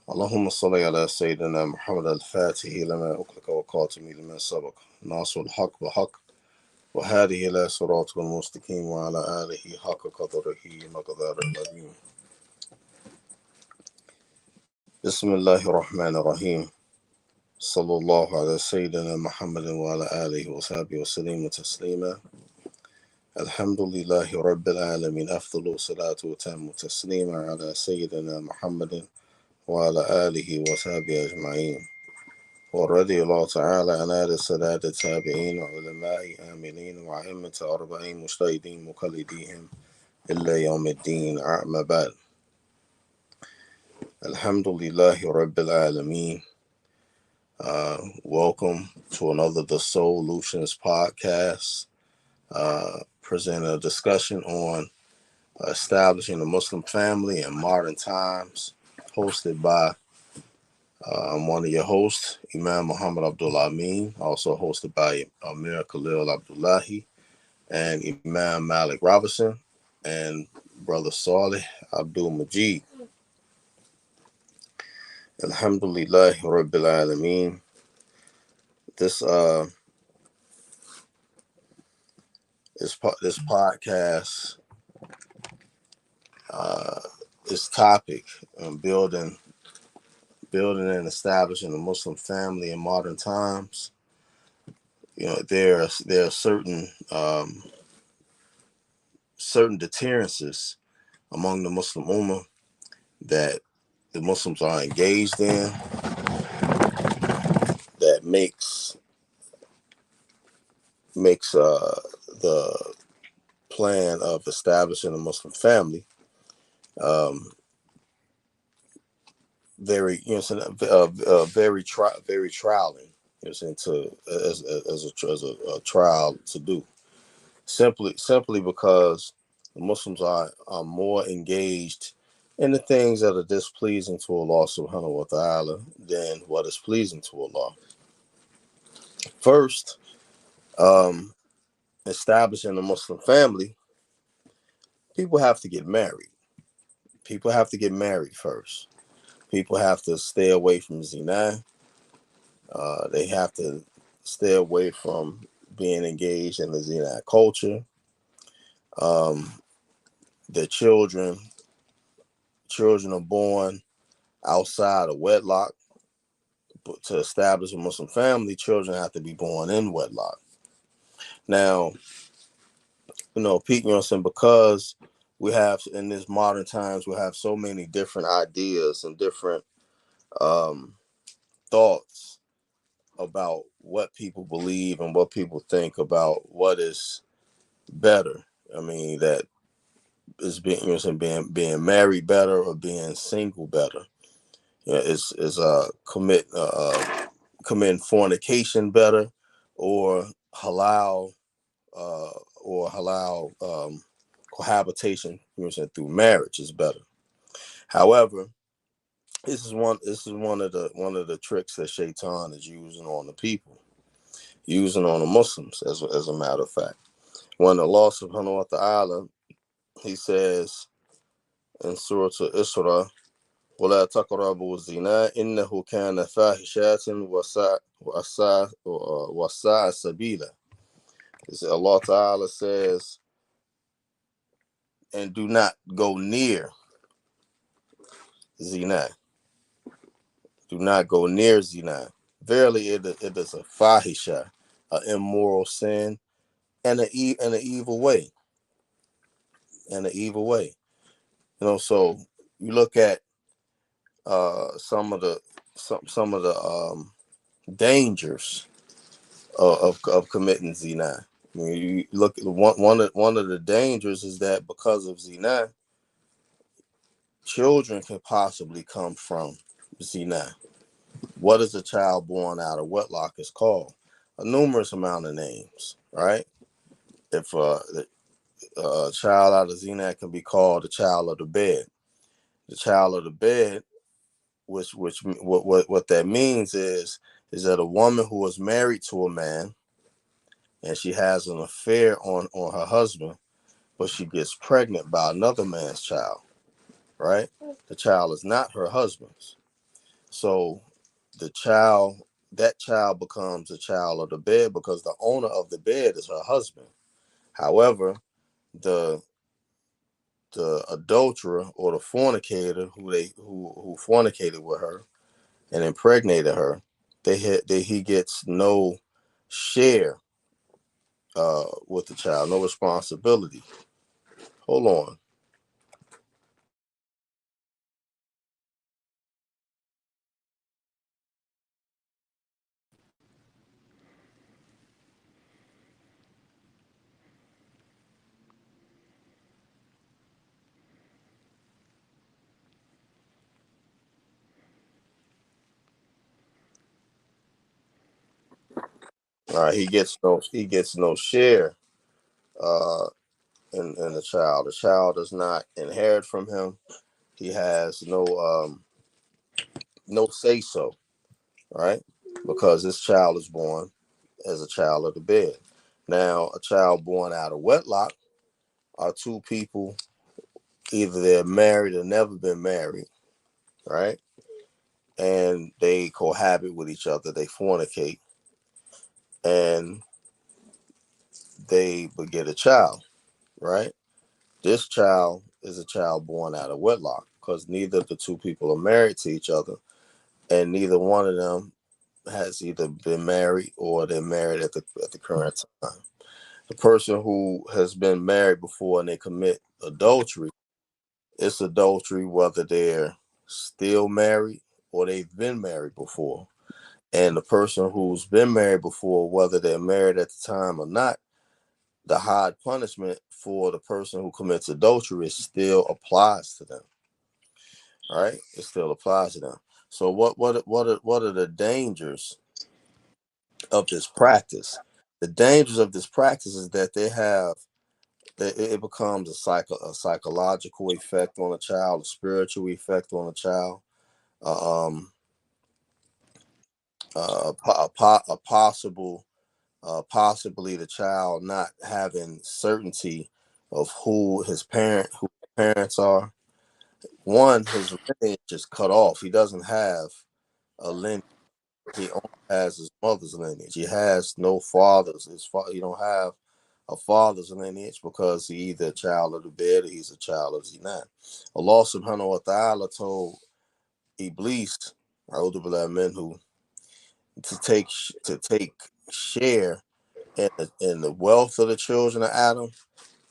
اللهم صل على سيدنا محمد الفاتح لما أغلق وقاتم لما سبق ناصر الحق بحق وهذه إلى صراط المستقيم وعلى آله حق قدره مقدار العظيم. بسم الله الرحمن الرحيم. صلى الله على سيدنا محمد وعلى آله وصحبه وسلم تسليما. الحمد لله رب العالمين. أفضل الصلاة وتم تسليما على سيدنا محمد وعلى آله وصحبه أجمعين. ورضي الله تعالى عن آل السادات التابعين وعلماء آمنين وأئمة أربعين مجتهدين مقلديهم إلا يوم الدين. أما بعد. الحمد لله رب العالمين. Welcome to another The Soullutionz podcast, presenting a discussion on establishing a Muslim family in modern times, hosted by I'm one of your hosts, Imam Muhammad Abdullah Ameen, also hosted by Amir, Khalil, Abdullahi, and Imam Malik and brother Saleh, Abdul Mujeeb. Alhamdulillah Rabbil Alameen. This podcast, this topic on building and establishing a Muslim family in modern times. You know, there are certain deterrences among the Muslim Ummah that the Muslims are engaged in that makes the plan of establishing a Muslim family very very trialing, as a trial to do, simply because the Muslims are more engaged in the things that are displeasing to Allah subhanahu wa ta'ala than what is pleasing to Allah. First, establishing a Muslim family, people have to get married. People have to get married first. People have to stay away from zina. They have to stay away from being engaged in the zina culture. The children are born outside of wedlock. But to establish a Muslim family, children have to be born in wedlock. Now, because we have, in this modern times, we have so many different ideas and different thoughts about what people believe and what people think about what is better. I mean, that is being married better or being single better. Is committing fornication better, or halal cohabitation, through marriage is better. However, this is one of the tricks that Shaitan is using on the people, using on the Muslims. As a matter of fact, when Allah subhanahu wa ta'ala, He says in Surah Al-Isra, وَلَا تَقْرَبُوا الزِّنَا إِنَّهُ كَانَ فَاحِشَةً وَسَاءَ سَبِيلًا. Allah Ta'ala says, and do not go near zina. Do not go near zina. Verily, it is a fahisha, an immoral sin, and an evil way. So you look at some of the dangers of committing zina. I mean, you look at one of the dangers is that because of zina, children can possibly come from zina. What is a child born out of wedlock is called? A numerous amount of names, right? If a child out of zina can be called a child of the bed. The child of the bed, what that means is that a woman who is married to a man and she has an affair on her husband, but she gets pregnant by another man's child, right? The child is not her husband's. So that child becomes a child of the bed because the owner of the bed is her husband. However, the the adulterer or the fornicator who fornicated with her and impregnated her, he gets no share with the child, no responsibility. Hold on. He gets no share uh, in the child. The child does not inherit from him. He has no say so, right? Because this child is born as a child of the bed. Now, a child born out of wedlock are two people, either they're married or never been married, right? And they cohabit with each other, they fornicate, and they beget a child, right? This child is a child born out of wedlock because neither of the two people are married to each other, and neither one of them has either been married or they're married at the current time. The person who has been married before and they commit adultery, it's adultery whether they're still married or they've been married before. And the person who's been married before, whether they're married at the time or not, the hard punishment for the person who commits adultery still applies to them. Right? It still applies to them. So what are the dangers of this practice? The dangers of this practice is that it becomes a psychological effect on a child, a spiritual effect on a child, uh, um, a possible possibly the child not having certainty of who parents are. One, his lineage is cut off. He doesn't have a lineage. He only has his mother's lineage. He has no fathers. He don't have a father's lineage because he's either a child of the bed or he's a child of Zinat. Allah subhanahu wa ta'ala told Iblis, Abdullah minhu, to take share in the wealth of the children of Adam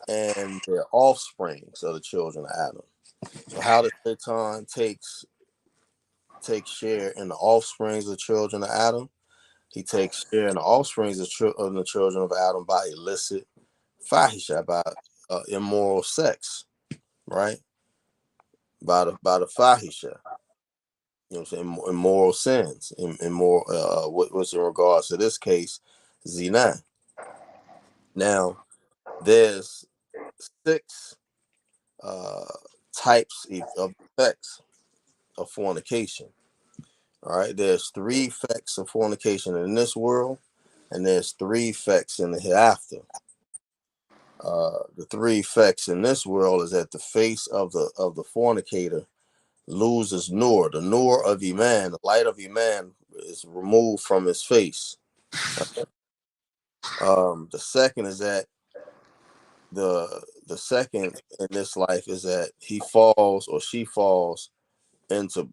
and their offspring, so the children of Adam. So how does Satan take share in the offsprings of the children of Adam? He takes share in the offsprings of the children of Adam by illicit fahisha, by immoral sex, right? By the fahisha, you know what I'm saying, immoral sins, immoral, what's in regards to this case, zina. Now, there's six uh, types of effects of fornication. All right, there's three effects of fornication in this world, and there's three effects in the hereafter. The three effects in this world is that the face of the fornicator loses nur. The nur of Iman, the light of Iman, is removed from his face. The second is that the second in this life is that he falls or she falls into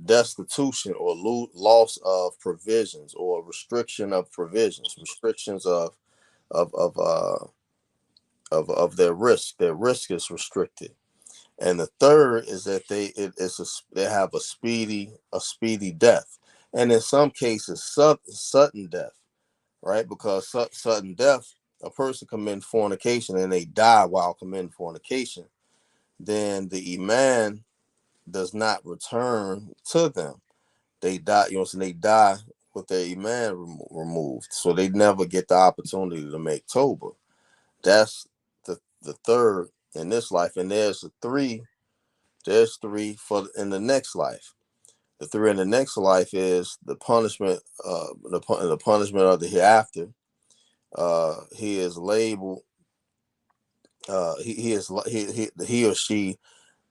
destitution or loss of provisions or restriction of provisions, restrictions of their risk. Their risk is restricted. And the third is that they have a speedy death, and in some cases sudden death, right? Because sudden death, a person commits fornication and they die while committing fornication, then the iman does not return to them. They die, they die with their iman removed, so they never get the opportunity to make Toba. That's the third in this life, and there's three. There's three for in the next life. The three in the next life is the punishment, the punishment of the hereafter. He is labeled he or she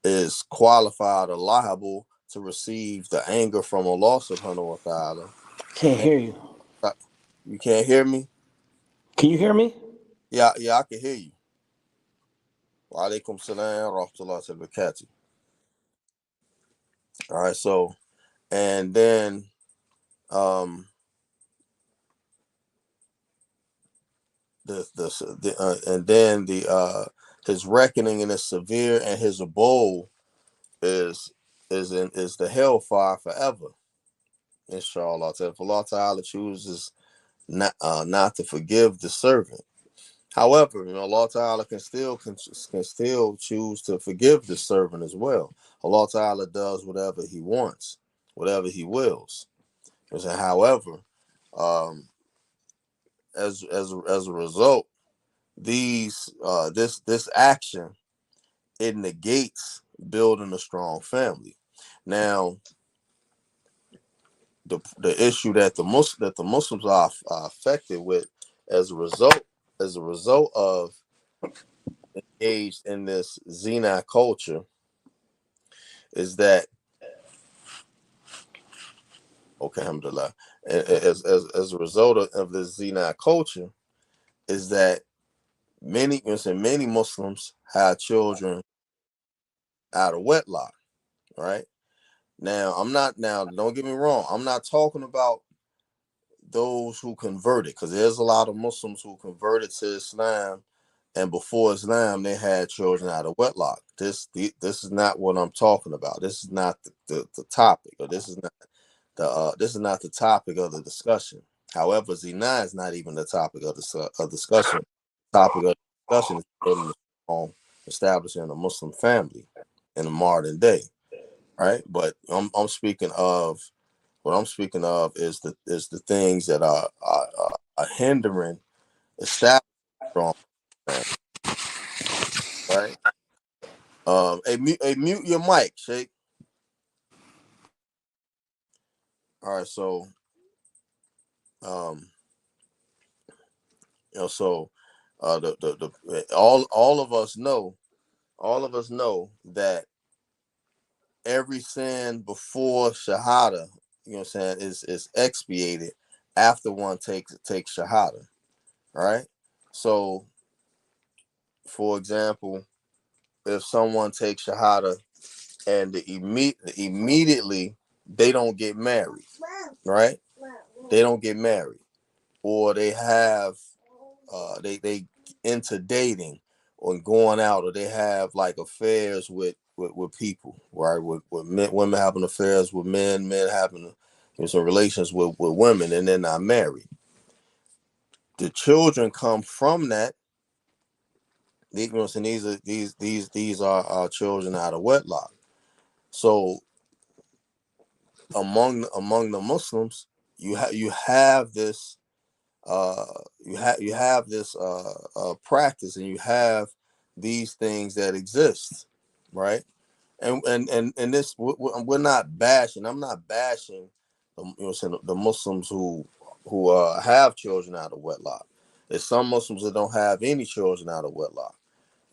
is qualified or liable to receive the anger from Allah subhanahu wa ta'ala. Can't And hear you. you can't hear me? Can you hear me? Yeah, I can hear you. Wa alaikum salam wa rahmatullahi wa barakatuh. All right, so and then um and then his reckoning and his severe and his abode is is the hellfire forever. Inshallah. If Allah Ta'ala chooses not to forgive the servant. However, Allah Ta'ala can still choose to forgive the servant as well. Allah Ta'ala does whatever he wants, whatever he wills. However, um, as a result, this action, it negates building a strong family. Now, the issue that the Muslims are affected with as a result of engaged in this Zina culture is that, okay, alhamdulillah, as a result of this Zina culture is that many Muslims have children out of wedlock, right? Now don't get me wrong, I'm not talking about those who converted, because there's a lot of Muslims who converted to Islam, and before Islam they had children out of wedlock. This is not what I'm talking about. This is not the topic, or this is not the topic of the discussion. However, zina is not even the topic of the discussion. The topic of the discussion is building a home, establishing a Muslim family in the modern day, right? But I'm speaking of, what I'm speaking of is the things that are hindering establishing strong family, right? Mute your mic, Sheikh. All right, so um, so the all of us know that every sin before shahada, you know what I'm saying, is expiated after one takes shahada, right? So, for example, if someone takes shahada and immediately they don't get married, right? They don't get married, or they have they into dating or going out, or they have like affairs with people, right? With men, women having affairs with men having some relations with women, and they're not married. The children come from that. And these are our children out of wedlock. So among the Muslims, you have this you have this practice, and you have these things that exist, right? And this, we're not bashing. I'm not bashing the Muslims who have children out of wedlock. There's some Muslims that don't have any children out of wedlock.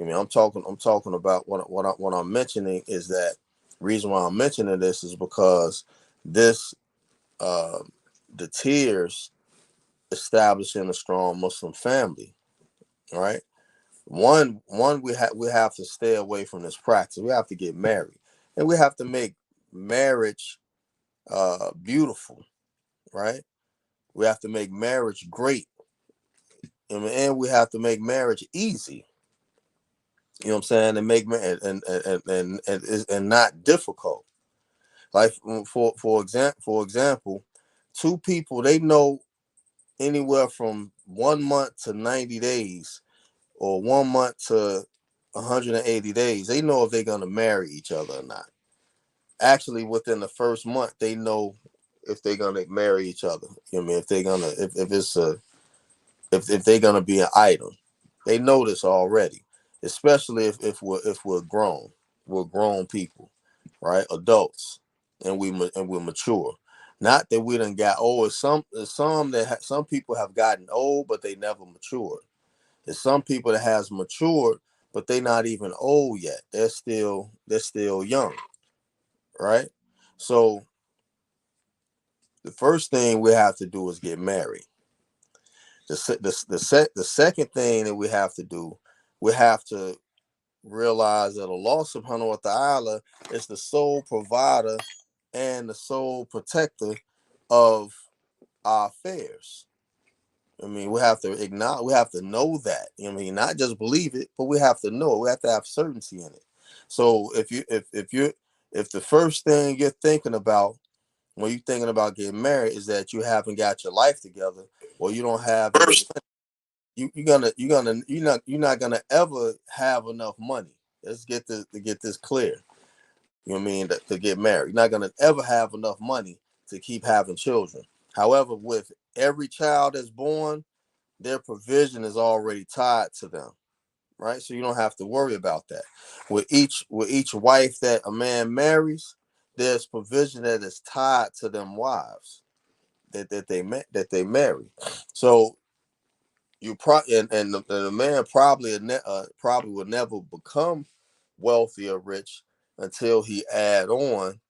I mean, I'm talking about what I'm mentioning is that reason why I'm mentioning this is because this uh, the tears establishing a strong Muslim family, right? One we have to stay away from this practice. We have to get married, and we have to make marriage beautiful, right? We have to make marriage great, and we have to make marriage easy. You know what I'm saying? And make and not difficult. Like for example, two people, they know anywhere from 1 month to 90 days, or 1 month to 180 days. They know if they're gonna marry each other or not. Actually, within the first month, they know if they're gonna marry each other. You know what I mean? If they're gonna if it's a if they're gonna be an item, they know this already. Especially if we're grown, we're grown people, right? Adults, and we're mature. Not that we done got old. Some people have gotten old, but they never matured. There's some people that has matured, but they're not even old yet. They're still young, right? So the first thing we have to do is get married. The second thing that we have to do, we have to realize that Allah subhanahu wa ta'ala is the sole provider and the sole protector of our affairs. I mean, we have to acknowledge, we have to know that. I mean, not just believe it, but we have to know it. We have to have certainty in it. So if the first thing you're thinking about when you're thinking about getting married is that you haven't got your life together, or you don't have any, you're not gonna ever have enough money. Let's get this to get this clear. You know what I mean? To get married, you're not gonna ever have enough money to keep having children. However, with every child that's born, their provision is already tied to them, right? So you don't have to worry about that. With each wife that a man marries, there's provision that is tied to them wives that they marry. So you the man probably will never become wealthy or rich until he add on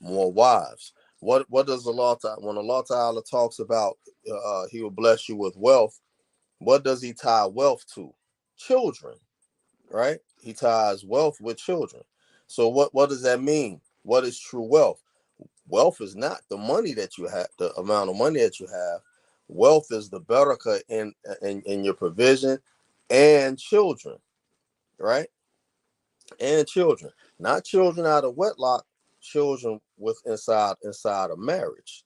more wives. What does Allah Ta'ala, when Allah Ta'ala talks about he will bless you with wealth, what does he tie wealth to? Children, right? He ties wealth with children. So what does that mean? What is true wealth? Wealth is not the money that you have, the amount of money that you have. Wealth is the barakah in your provision and children, right? And children, not children out of wedlock, children with inside of marriage,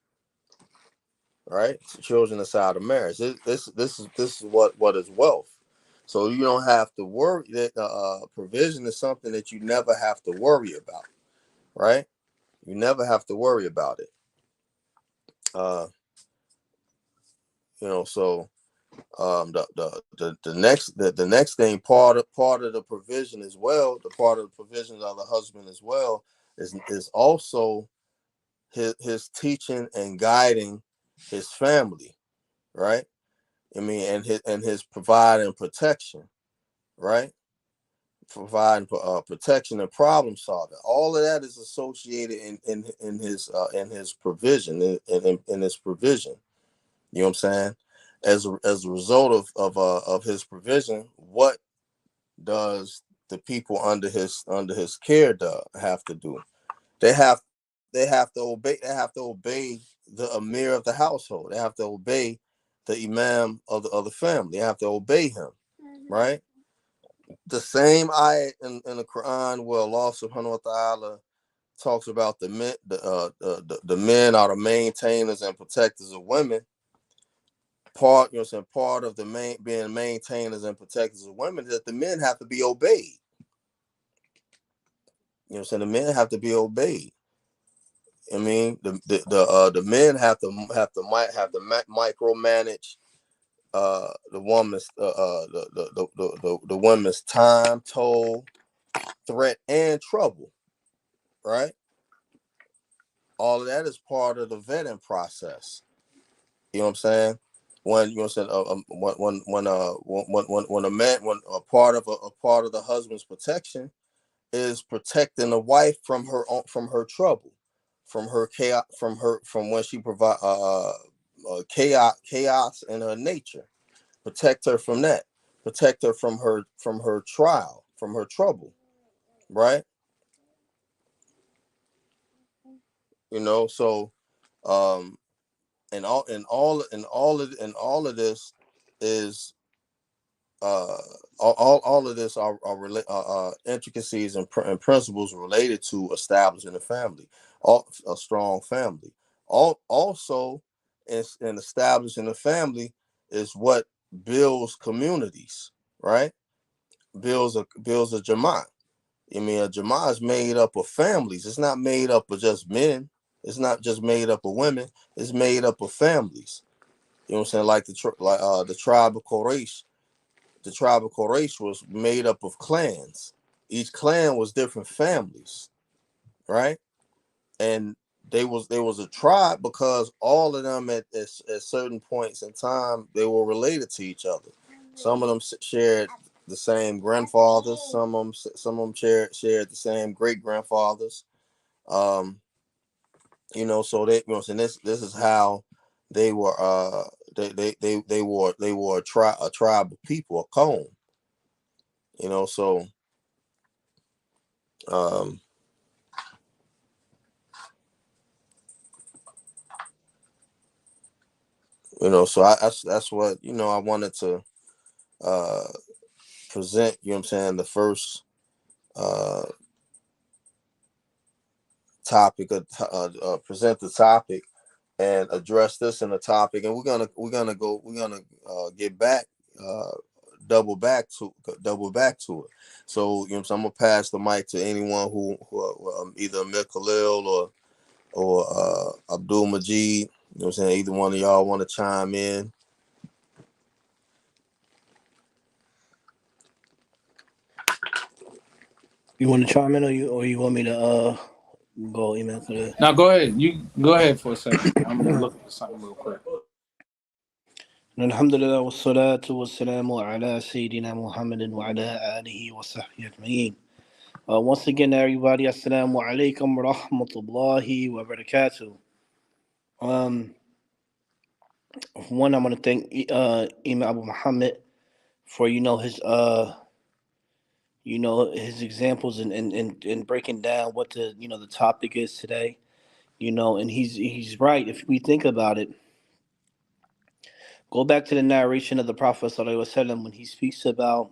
right? Children inside of marriage. This is what is wealth. So you don't have to worry that provision is something that you never have to worry about, right? You never have to worry about it. Uh, so the next thing, part of the provision as well, the part of the provisions of the husband as well is also his teaching and guiding his family, right? I mean, and his providing protection, right? Providing protection and problem solving. All of that is associated in his provision, in his provision. You know what I'm saying? As a result of his provision, what does the people under his care have to do? They have to obey the Amir of the household. They have to obey the Imam of the family. They have to obey him, right? The same ayat in the Quran where Allah subhanahu wa ta'ala talks about the men are the maintainers and protectors of women. Part of the being maintainers and protectors of women is that the men have to be obeyed. You know what I'm saying? The men have to be obeyed. I mean, the men have to micromanage the woman's the woman's time, toll, threat, and trouble, right? All of that is part of the vetting process. You know what I'm saying? When you know what I'm saying, when a man, when a part of the husband's protection is protecting the wife from her trouble, from her chaos, from when she provide chaos in her nature. Protect her from that. Protect her from her trial, from her trouble, right? So um and all of this is all of this are intricacies and principles related to establishing a family, a strong family. Also, in establishing a family is what builds communities, right? Builds a Jama'at. I mean, a Jama'at is made up of families. It's not made up of just men. It's not just made up of women. It's made up of families. You know what I'm saying? Like the tribe of Quraysh. The tribe of Quraysh was made up of clans. Each clan was different families, right? And they was a tribe because all of them at certain points in time they were related to each other. Some of them shared the same grandfathers. Some of them shared the same great grandfathers. Um, so they, saying, this is how they were. They were a tribe of people, a cone. So um, so that's what I wanted to uh present. The first uh topic, present the topic and address this in the topic, and we're gonna get back, uh double back to it. So so I'm gonna pass the mic to anyone who either Amir, Khalil, or Abdul Mujeeb. Either one of y'all want to chime in. You want to chime in, or you want me to go email to the? Now go ahead. You go ahead for a second. I'm looking for something real quick. Alhamdulillah wa salatu wa salamu ala Sayyidina Muhammadin wa ala alihi wa sahbihi ajma'in. Once again, everybody, assalamu alaikum wa rahmatullahi wa barakatuh. Um, One, I want to thank Imam Abu Muhammad for his examples and breaking down what the topic is today. And he's right. If we think about it, go back to the narration of the Prophet Sallallahu Alaihi Wasallam when he speaks about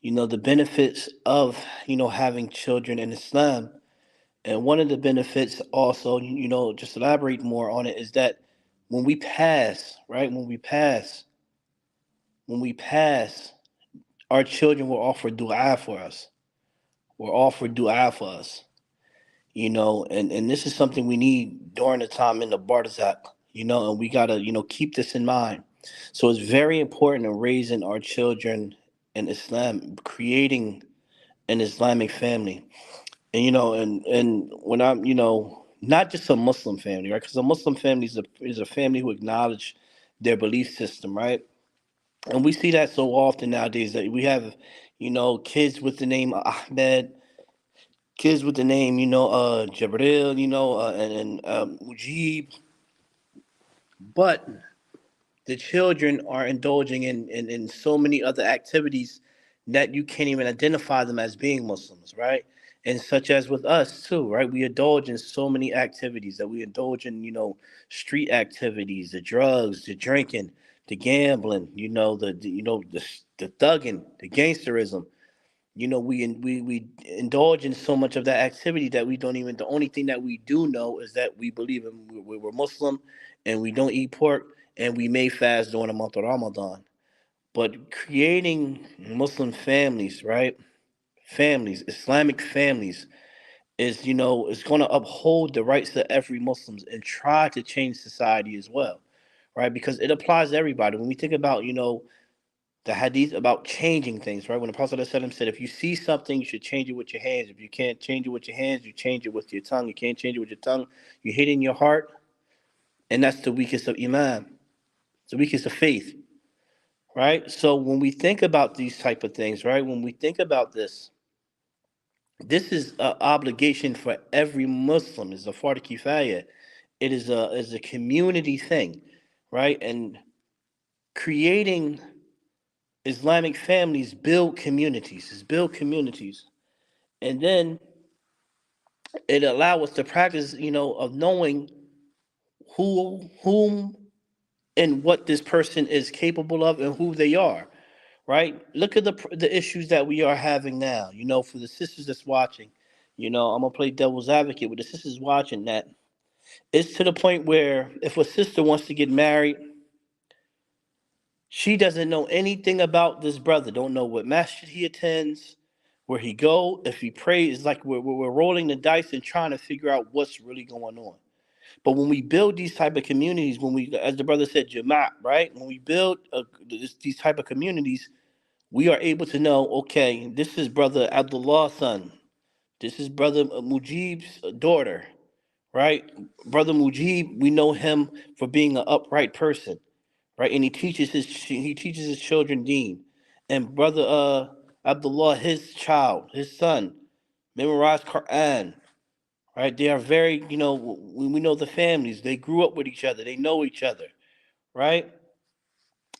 the benefits of having children in Islam. And one of the benefits also, just elaborate more on it, is that when we pass, right? When we pass, our children will offer dua for us. Will offer dua for us. And this is something we need during the time in the Barzakh, and we gotta, keep this in mind. So it's very important in raising our children in Islam, creating an Islamic family. And when I'm, not just a Muslim family, right? Because a Muslim family is a family who acknowledge their belief system, right? And we see that so often nowadays that we have, kids with the name Ahmed, kids with the name, Jabril, and Mujeeb, but the children are indulging in so many other activities that you can't even identify them as being Muslims, right? And such as with us too, right? We indulge in so many activities that we indulge in, street activities, the drugs, the drinking, the gambling, the thugging, the gangsterism. We indulge in so much of that activity that we don't even. The only thing that we do know is that we believe in we're Muslim, and we don't eat pork, and we may fast during the month of Ramadan. But creating Muslim families, right? Families, Islamic families, is going to uphold the rights of every Muslims and try to change society as well, right? Because it applies to everybody. When we think about the hadith about changing things, right? When the Prophet ﷺ said, if you see something, you should change it with your hands. If you can't change it with your hands, you change it with your tongue. You can't change it with your tongue, you hate it in your heart. And that's the weakest of Imam. It's the weakest of faith, right? So when we think about these type of things, right? When we think about this is an obligation for every Muslim. It's a fardu kifaya. It is a community thing, right? And creating Islamic families build communities. It's build communities. And then it allow us to practice, of knowing whom and what this person is capable of and who they are, right? Look at the issues that we are having now. For the sisters that's watching, I'm gonna play devil's advocate with the sisters watching that. It's to the point where if a sister wants to get married, she doesn't know anything about this brother. Don't know what masjid he attends, where he go, if he prays. It's like we're rolling the dice and trying to figure out what's really going on. But when we build these type of communities, when we, as the brother said, Jama'at, right? When we build these type of communities, we are able to know, okay, this is brother Abdullah's son. This is brother Mujeeb's daughter, right? Brother Mujeeb, we know him for being an upright person, right? And he teaches his children Deen, and brother Abdullah, his son, memorize Quran, right? They are very, we know the families. They grew up with each other. They know each other, right?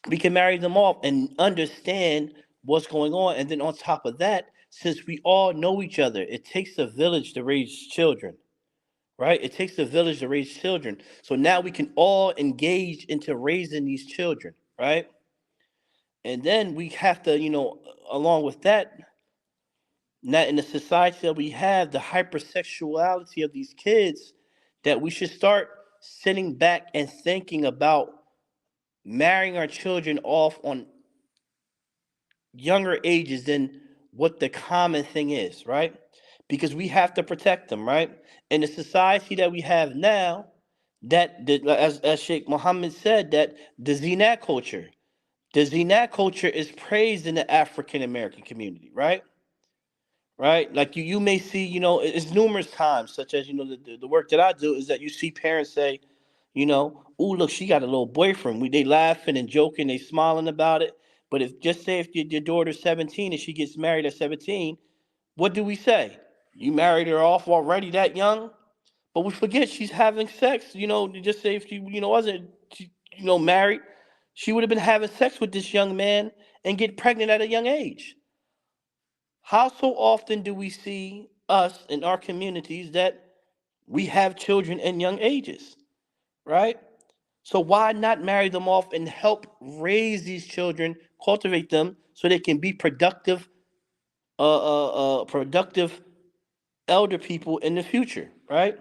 We can marry them off and understand what's going on. And then on top of that, since we all know each other, it takes a village to raise children, right? It takes a village to raise children. So now we can all engage into raising these children, right? And then we have to, along with that, not in the society that we have, the hypersexuality of these kids, that we should start sitting back and thinking about marrying our children off on younger ages than what the common thing is, right? Because we have to protect them, right? In the society that we have now, as Sheikh Muhammad said, that the zina culture is praised in the African American community, right? Right? Like you may see, it's numerous times, such as the work that I do is that you see parents say, oh look, she got a little boyfriend. They laughing and joking, they smiling about it. But if your daughter's 17 and she gets married at 17, what do we say? You married her off already that young? But we forget she's having sex. Just say if she wasn't married, she would have been having sex with this young man and get pregnant at a young age. How so often do we see us in our communities that we have children in young ages, right? So why not marry them off and help raise these children, cultivate them so they can be productive elder people in the future, right?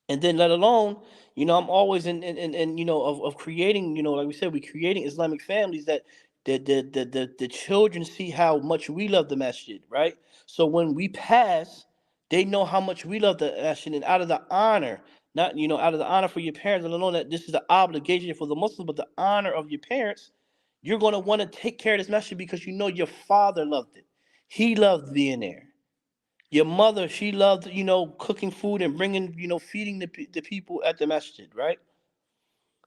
And then let alone, I'm always in of creating, like we said, we creating Islamic families that the children see how much we love the masjid, right? So when we pass, they know how much we love the masjid, and out of the honor, not out of the honor for your parents, let alone that this is the obligation for the Muslims, but the honor of your parents, you're going to want to take care of this masjid because your father loved it. He loved being there. Your mother, she loved, cooking food and bringing, feeding the people at the masjid, right?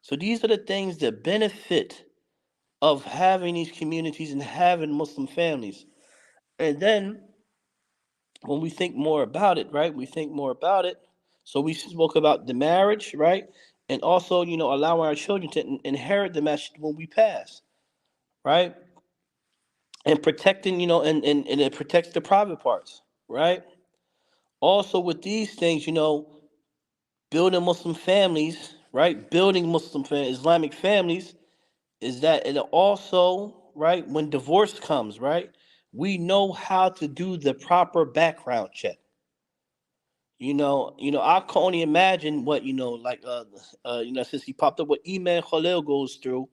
So these are the things that benefit of having these communities and having Muslim families. And then when we think more about it, right? We think more about it. So we spoke about the marriage, right? And also, allowing our children to inherit the masjid when we pass, right? And protecting, and it protects the private parts, right? Also with these things, building Muslim families, right? Building Islamic families is that it also, right, when divorce comes, right, we know how to do the proper background check. I can only imagine what, like, since he popped up, what Imam Khalil goes through,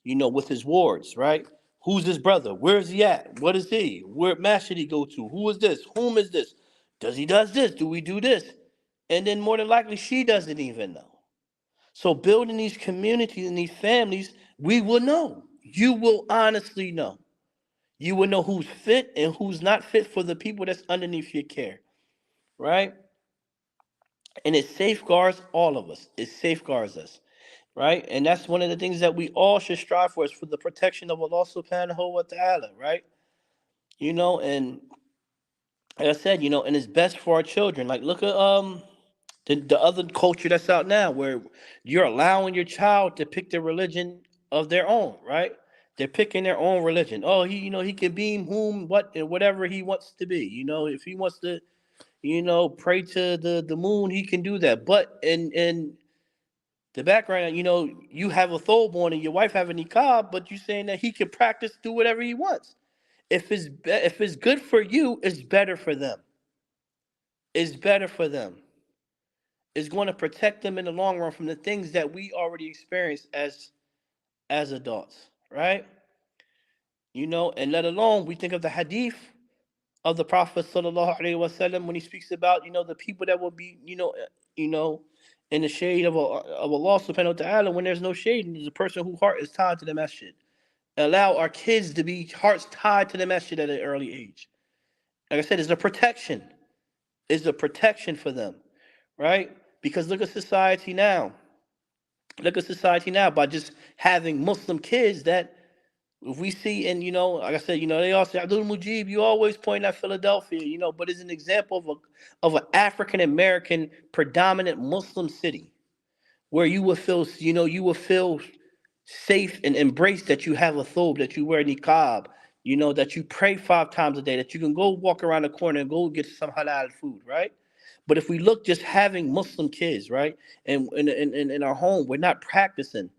with his wards, right? Who's his brother? Where's he at? What is he? Where mass should he go to? Who is this? Whom is this? Does this? Do we do this? And then more than likely, she doesn't even know. So building these communities and these families, we will know. You will honestly know. You will know who's fit and who's not fit for the people that's underneath your care, right? And it safeguards all of us. It safeguards us, right? And that's one of the things that we all should strive for is for the protection of Allah subhanahu wa ta'ala, right? And like I said, and it's best for our children. Like look at the other culture that's out now where you're allowing your child to pick the religion of their own, right? They're picking their own religion. Oh, he can be whatever he wants to be. If he wants to, pray to the moon, he can do that. But in the background, you have a thobe on and your wife have a niqab, but you're saying that he can practice, do whatever he wants. If it's good for you, it's better for them. It's better for them. Is going to protect them in the long run from the things that we already experience as adults, right? And let alone we think of the hadith of the Prophet sallallahu alaihi wasallam when he speaks about the people that will be in the shade of Allah subhanahu wa ta'ala when there's no shade and there's a person whose heart is tied to the masjid. Allow our kids to be hearts tied to the masjid at an early age. Like I said, it's a protection. It's a protection for them, right? Because look at society now. Look at society now by just having Muslim kids that if we see, and like I said, they all say Abdul Mujeeb, you always point at Philadelphia, but it's an example of an African American predominant Muslim city where you will feel safe and embraced, that you have a thobe, that you wear niqab, that you pray 5 times a day, that you can go walk around the corner and go get some halal food, right? But if we look just having Muslim kids, right, and in our home, we're not practicing.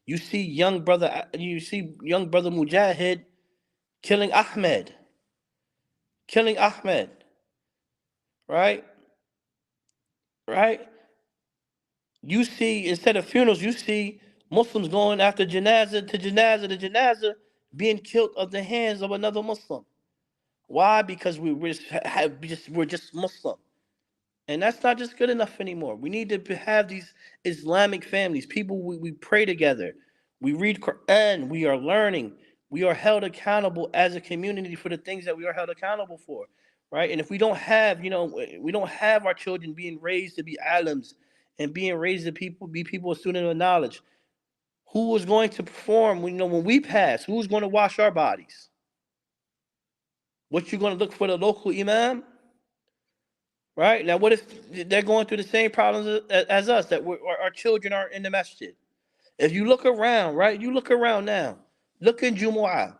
You see young brother Mujahid killing Ahmed, right? Right? You see, instead of funerals, you see Muslims going after janazah to janazah to janazah, being killed of the hands of another Muslim. Why? Because we're just Muslim. And that's not just good enough anymore. We need to have these Islamic families. People, we pray together. We read Quran. We are learning. We are held accountable as a community for the things that we are held accountable for. Right? And if we don't have, we don't have our children being raised to be alims and being raised to be people of student of knowledge. Who is going to perform when we pass? Who's going to wash our bodies? What you going to look for the local imam? Right? Now, what if they're going through the same problems as us, that our children are in the masjid? If you look around, right? You look around now. Look in Jumu'ah.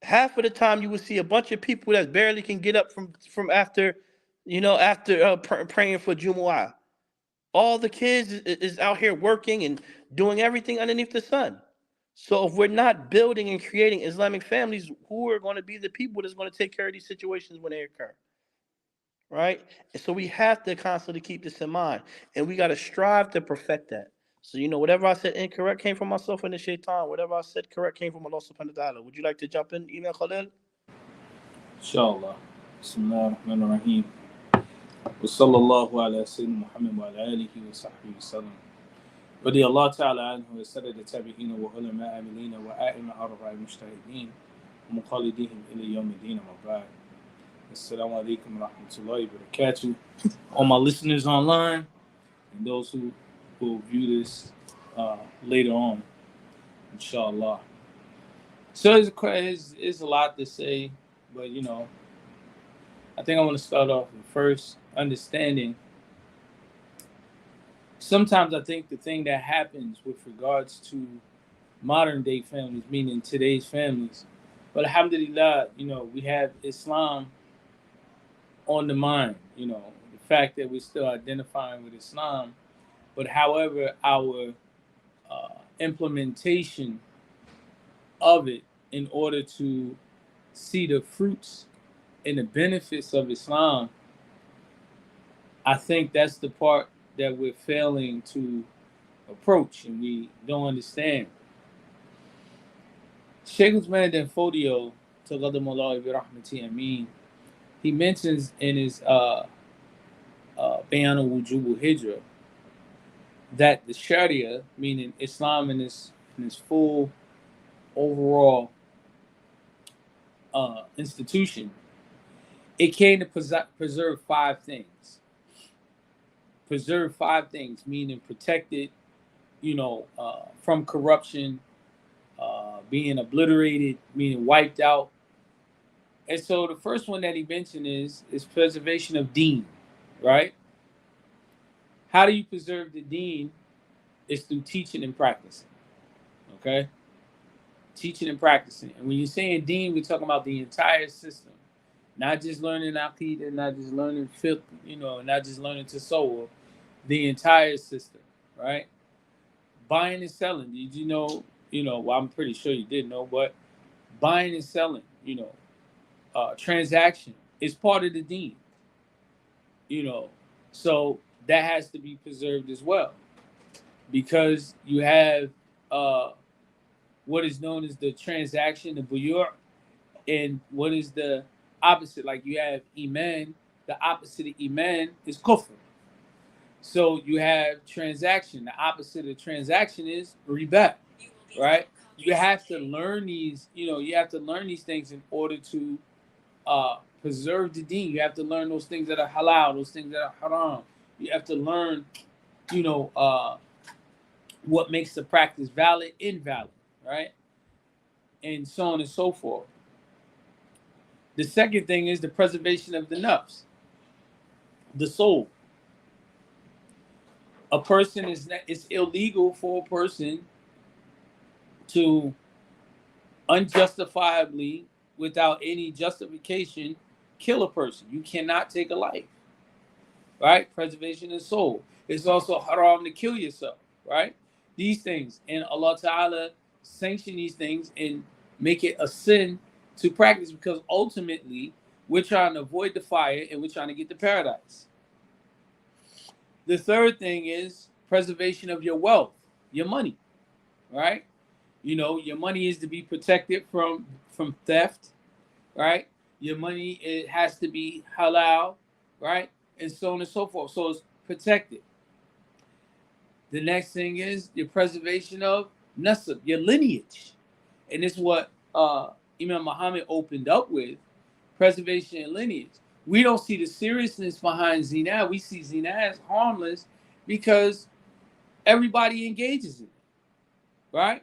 Half of the time you will see a bunch of people that barely can get up from after, praying for Jumu'ah. All the kids is out here working and doing everything underneath the sun. So if we're not building and creating Islamic families, who are going to be the people that's going to take care of these situations when they occur? Right? And so we have to constantly keep this in mind. And we got to strive to perfect that. So, whatever I said incorrect came from myself and the shaitan. Whatever I said correct came from Allah subhanahu wa ta'ala. Would you like to jump in, Imam Khalil? Inshallah. Bismillah ar-Rahman ar-Rahim. Wa sallallahu ala Sayyidina Muhammad wa ala alihi wa sahbihi wa sallam. رضي الله تعالى عنه وسدد التابعين وعلماء عاملين وآئمة أربعة المجتهدين ومقلديهم إلى يوم الدين وبعد. Assalamu alaikum wa rahmatullahi wa barakatuh. All my listeners online and those who will view this later on, inshallah. So it's a lot to say, but I think I want to start off with first understanding. Sometimes I think the thing that happens with regards to modern day families, meaning today's families, but alhamdulillah, we have Islam on the mind, the fact that we're still identifying with Islam, but however our implementation of it in order to see the fruits and the benefits of Islam, I think that's the part that we're failing to approach and we don't understand. Sheikh Usman bin Fodio, Taghadamullah bi rahmati Ameen, he mentions in his Bayan al-Wujub al-Hijra that the Sharia, meaning Islam in its full overall institution, it came to preserve 5 things. Preserve 5 things, meaning protected, from corruption, being obliterated, meaning wiped out. And so the first one that he mentioned is preservation of deen, right? How do you preserve the deen? Is through teaching and practicing, okay? Teaching and practicing. And when you're saying deen, we're talking about the entire system. Not just learning Aqidah, not just learning fiqh, not just learning tasawwuf, the entire system, right? Buying and selling. Did you know, well, I'm pretty sure you did know, but buying and selling, transaction is part of the deen, so that has to be preserved as well, because you have what is known as the transaction, the buyu', and what is the opposite. Like you have iman, the opposite of iman is kufr. So you have transaction, the opposite of transaction is riba, right? You have to learn these, you have to learn these things in order to preserve the deen. You have to learn those things that are halal, those things that are haram. You have to learn, what makes the practice valid, invalid, right? And so on and so forth. The second thing is the preservation of the nafs, the soul. A person it's illegal for a person to unjustifiably, without any justification, kill a person. You cannot take a life, right? Preservation of soul. It's also haram to kill yourself, right? These things, and Allah Ta'ala sanction these things and make it a sin to practice, because ultimately we're trying to avoid the fire and we're trying to get to paradise. The third thing is preservation of your wealth, your money, right? You know, your money is to be protected from theft, right? Your money, it has to be halal, right? And so on and so forth. So it's protected. The next thing is the preservation of nasab, your lineage. And this is what Imam Muhammad opened up with, preservation and lineage. We don't see the seriousness behind zina. We see zina as harmless because everybody engages in it, right?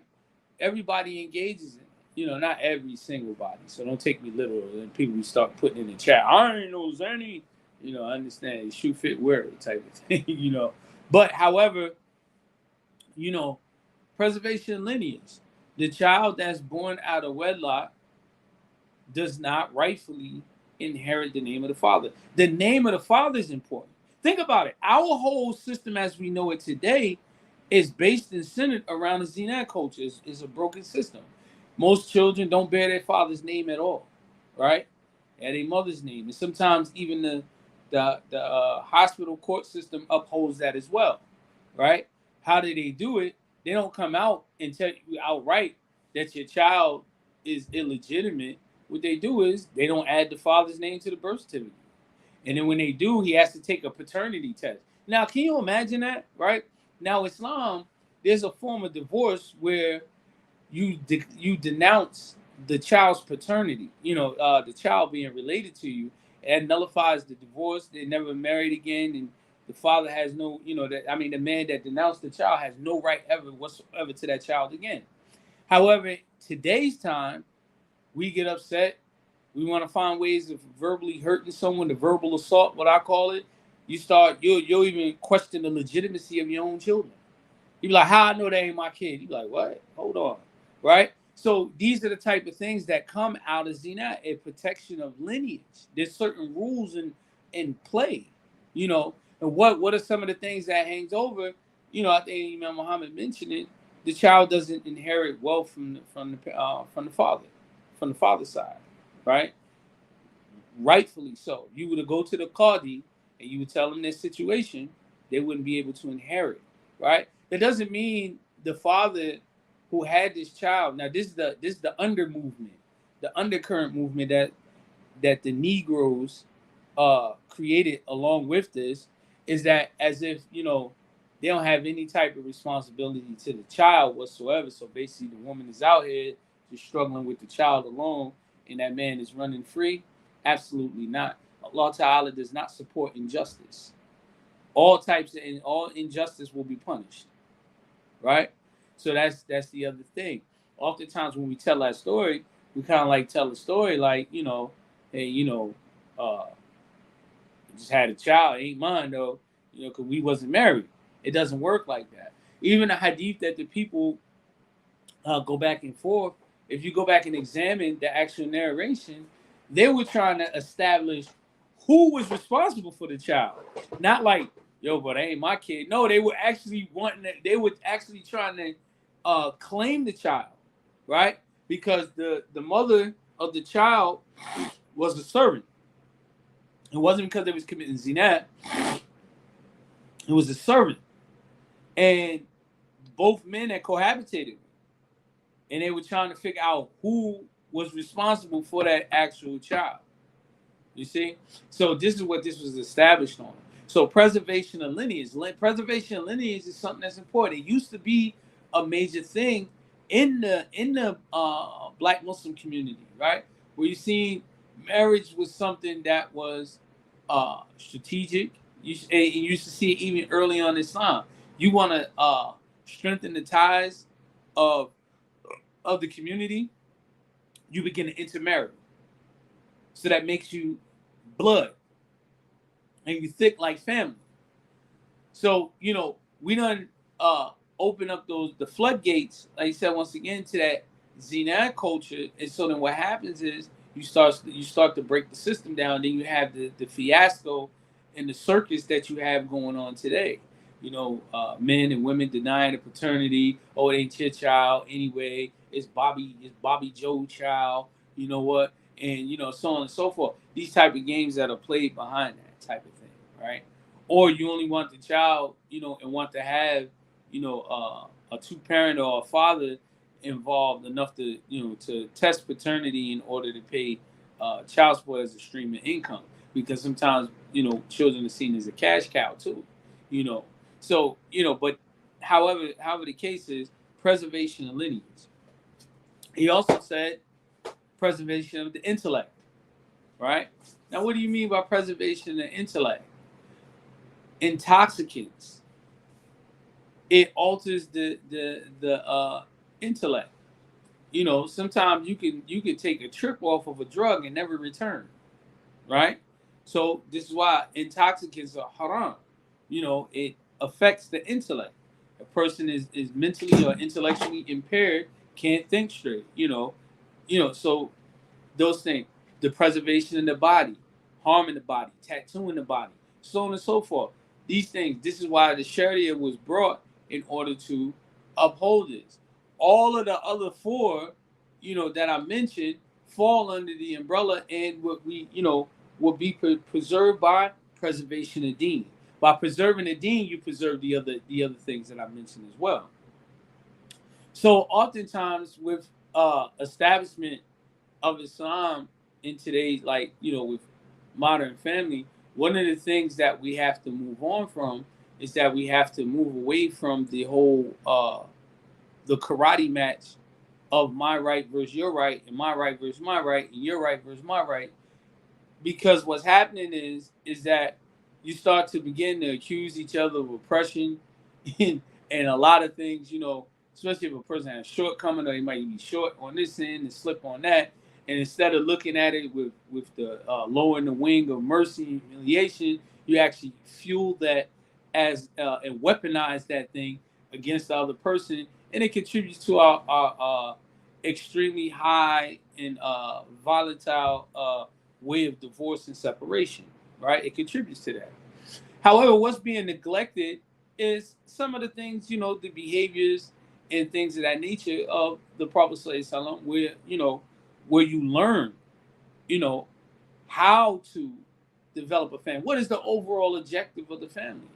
Everybody engages in it. You know, not every single body. So don't take me literal. And people start putting in the chat, I ain't no zany. You know, I understand. Shoe fit wear type of thing, you know. But however, you know, preservation lineage. The child that's born out of wedlock does not rightfully inherit the name of the father. The name of the father is important. Think about it. Our whole system as we know it today is based and centered around the zina culture. It's a broken system. Most children don't bear their father's name at all, right? They have their mother's name. And sometimes even the hospital court system upholds that as well, right? How do they do it? They don't come out and tell you outright that your child is illegitimate. What they do is they don't add the father's name to the birth certificate. And then when they do, he has to take a paternity test. Now, can you imagine that, right? Now, Islam, there's a form of divorce where you denounce the child's paternity, you know, the child being related to you, and nullifies the divorce. They're never married again, and the father has no, you know, the man that denounced the child has no right ever whatsoever to that child again. However, today's time, we get upset. We want to find ways of verbally hurting someone, the verbal assault, what I call it. You'll even question the legitimacy of your own children. You be like, how I know that ain't my kid? You be like, what? Hold on, right? So these are the type of things that come out of zina, a protection of lineage. There's certain rules in play, you know. And what are some of the things that hangs over? You know, I think Imam Muhammad mentioned it. The child doesn't inherit wealth from the father's side, right? Rightfully so. You were to go to the Qadi and you would tell them their situation, they wouldn't be able to inherit, right? That doesn't mean the father who had this child. Now, this is the under movement, the undercurrent movement that the Negroes created along with this, is that as if, you know, they don't have any type of responsibility to the child whatsoever. So basically, the woman is out here just struggling with the child alone, and that man is running free. Absolutely not. Allah Ta'ala does not support injustice. All injustice will be punished, right? So that's the other thing. Oftentimes when we tell that story, we kind of like tell the story like, you know, hey, you know, just had a child, ain't mine though, you know, because we wasn't married. It doesn't work like that. Even the hadith that the people go back and forth, if you go back and examine the actual narration, they were trying to establish who was responsible for the child. Not like, yo, but that ain't my kid. No, they were actually trying to claim the child, right? Because the mother of the child was a servant. It wasn't because they was committing zina. It was a servant. And both men had cohabitated. And they were trying to figure out who was responsible for that actual child. You see? So this is what this was established on. So preservation of lineage. Preservation of lineage is something that's important. It used to be a major thing in the Black Muslim community, right? Where you see marriage was something that was strategic. You used to see it even early on in Islam. You want to strengthen the ties of the community, you begin to intermarry. So that makes you blood, and you thick like family. So, we done open up the floodgates, like I said, once again, to that Zina culture. And so then what happens is you start to break the system down. Then you have the fiasco and the circus that you have going on today. Men and women denying the paternity. Oh, it ain't your child anyway. It's Bobby Joe child. You know what? And so on and so forth. These type of games that are played behind that type of thing, right? Or you only want the child, and want to have, a two-parent or a father involved enough to, to test paternity in order to pay child support as a stream of income. Because sometimes, children are seen as a cash cow too, you know. So, but however the case is, preservation of lineage. He also said preservation of the intellect, right? Now, what do you mean by preservation of the intellect? Intoxicants, it alters the intellect. Sometimes you can take a trip off of a drug and never return, right? So this is why intoxicants are haram. It affects the intellect. A person is mentally or intellectually impaired, can't think straight. So those things, the preservation of the body, harming the body, tattooing the body, so on and so forth. These things, this is why the Sharia was brought in order to uphold this. All of the other four, that I mentioned, fall under the umbrella and what we, will be preserved by preservation of deen. By preserving the deen, you preserve the other things that I mentioned as well. So oftentimes with establishment of Islam in today's, with modern family, one of the things that we have to move on from is that we have to move away from the whole the karate match of my right versus your right, and my right versus my right, and your right versus my right. Because what's happening is that you start to begin to accuse each other of oppression and a lot of things, especially if a person has shortcoming, or they might be short on this end and slip on that. And instead of looking at it with the lowering the wing of mercy and humiliation, you actually fuel that as and weaponize that thing against the other person, and it contributes to our extremely high and volatile way of divorce and separation. Right? It contributes to that. However, what's being neglected is some of the things, the behaviors and things of that nature of the Prophet ﷺ, where you learn, how to develop a family. What is the overall objective of the family?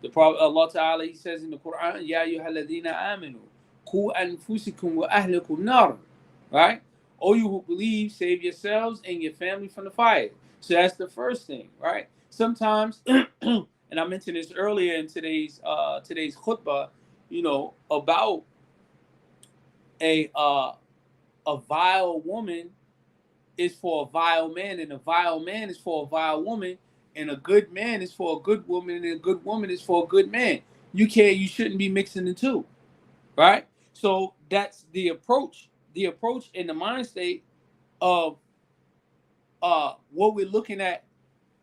The Prophet Allah Ta'ala, he says in the Quran, Ya ayyuhalladhina aminu, ku anfusikum wa ahlikum nar. Right? O you who believe, save yourselves and your family from the fire. So that's the first thing, right? Sometimes, and I mentioned this earlier in today's khutbah, about a vile woman is for a vile man, and a vile man is for a vile woman, and a good man is for a good woman, and a good woman is for a good man. You shouldn't be mixing the two, right? So that's the approach and the mind state of what we're looking at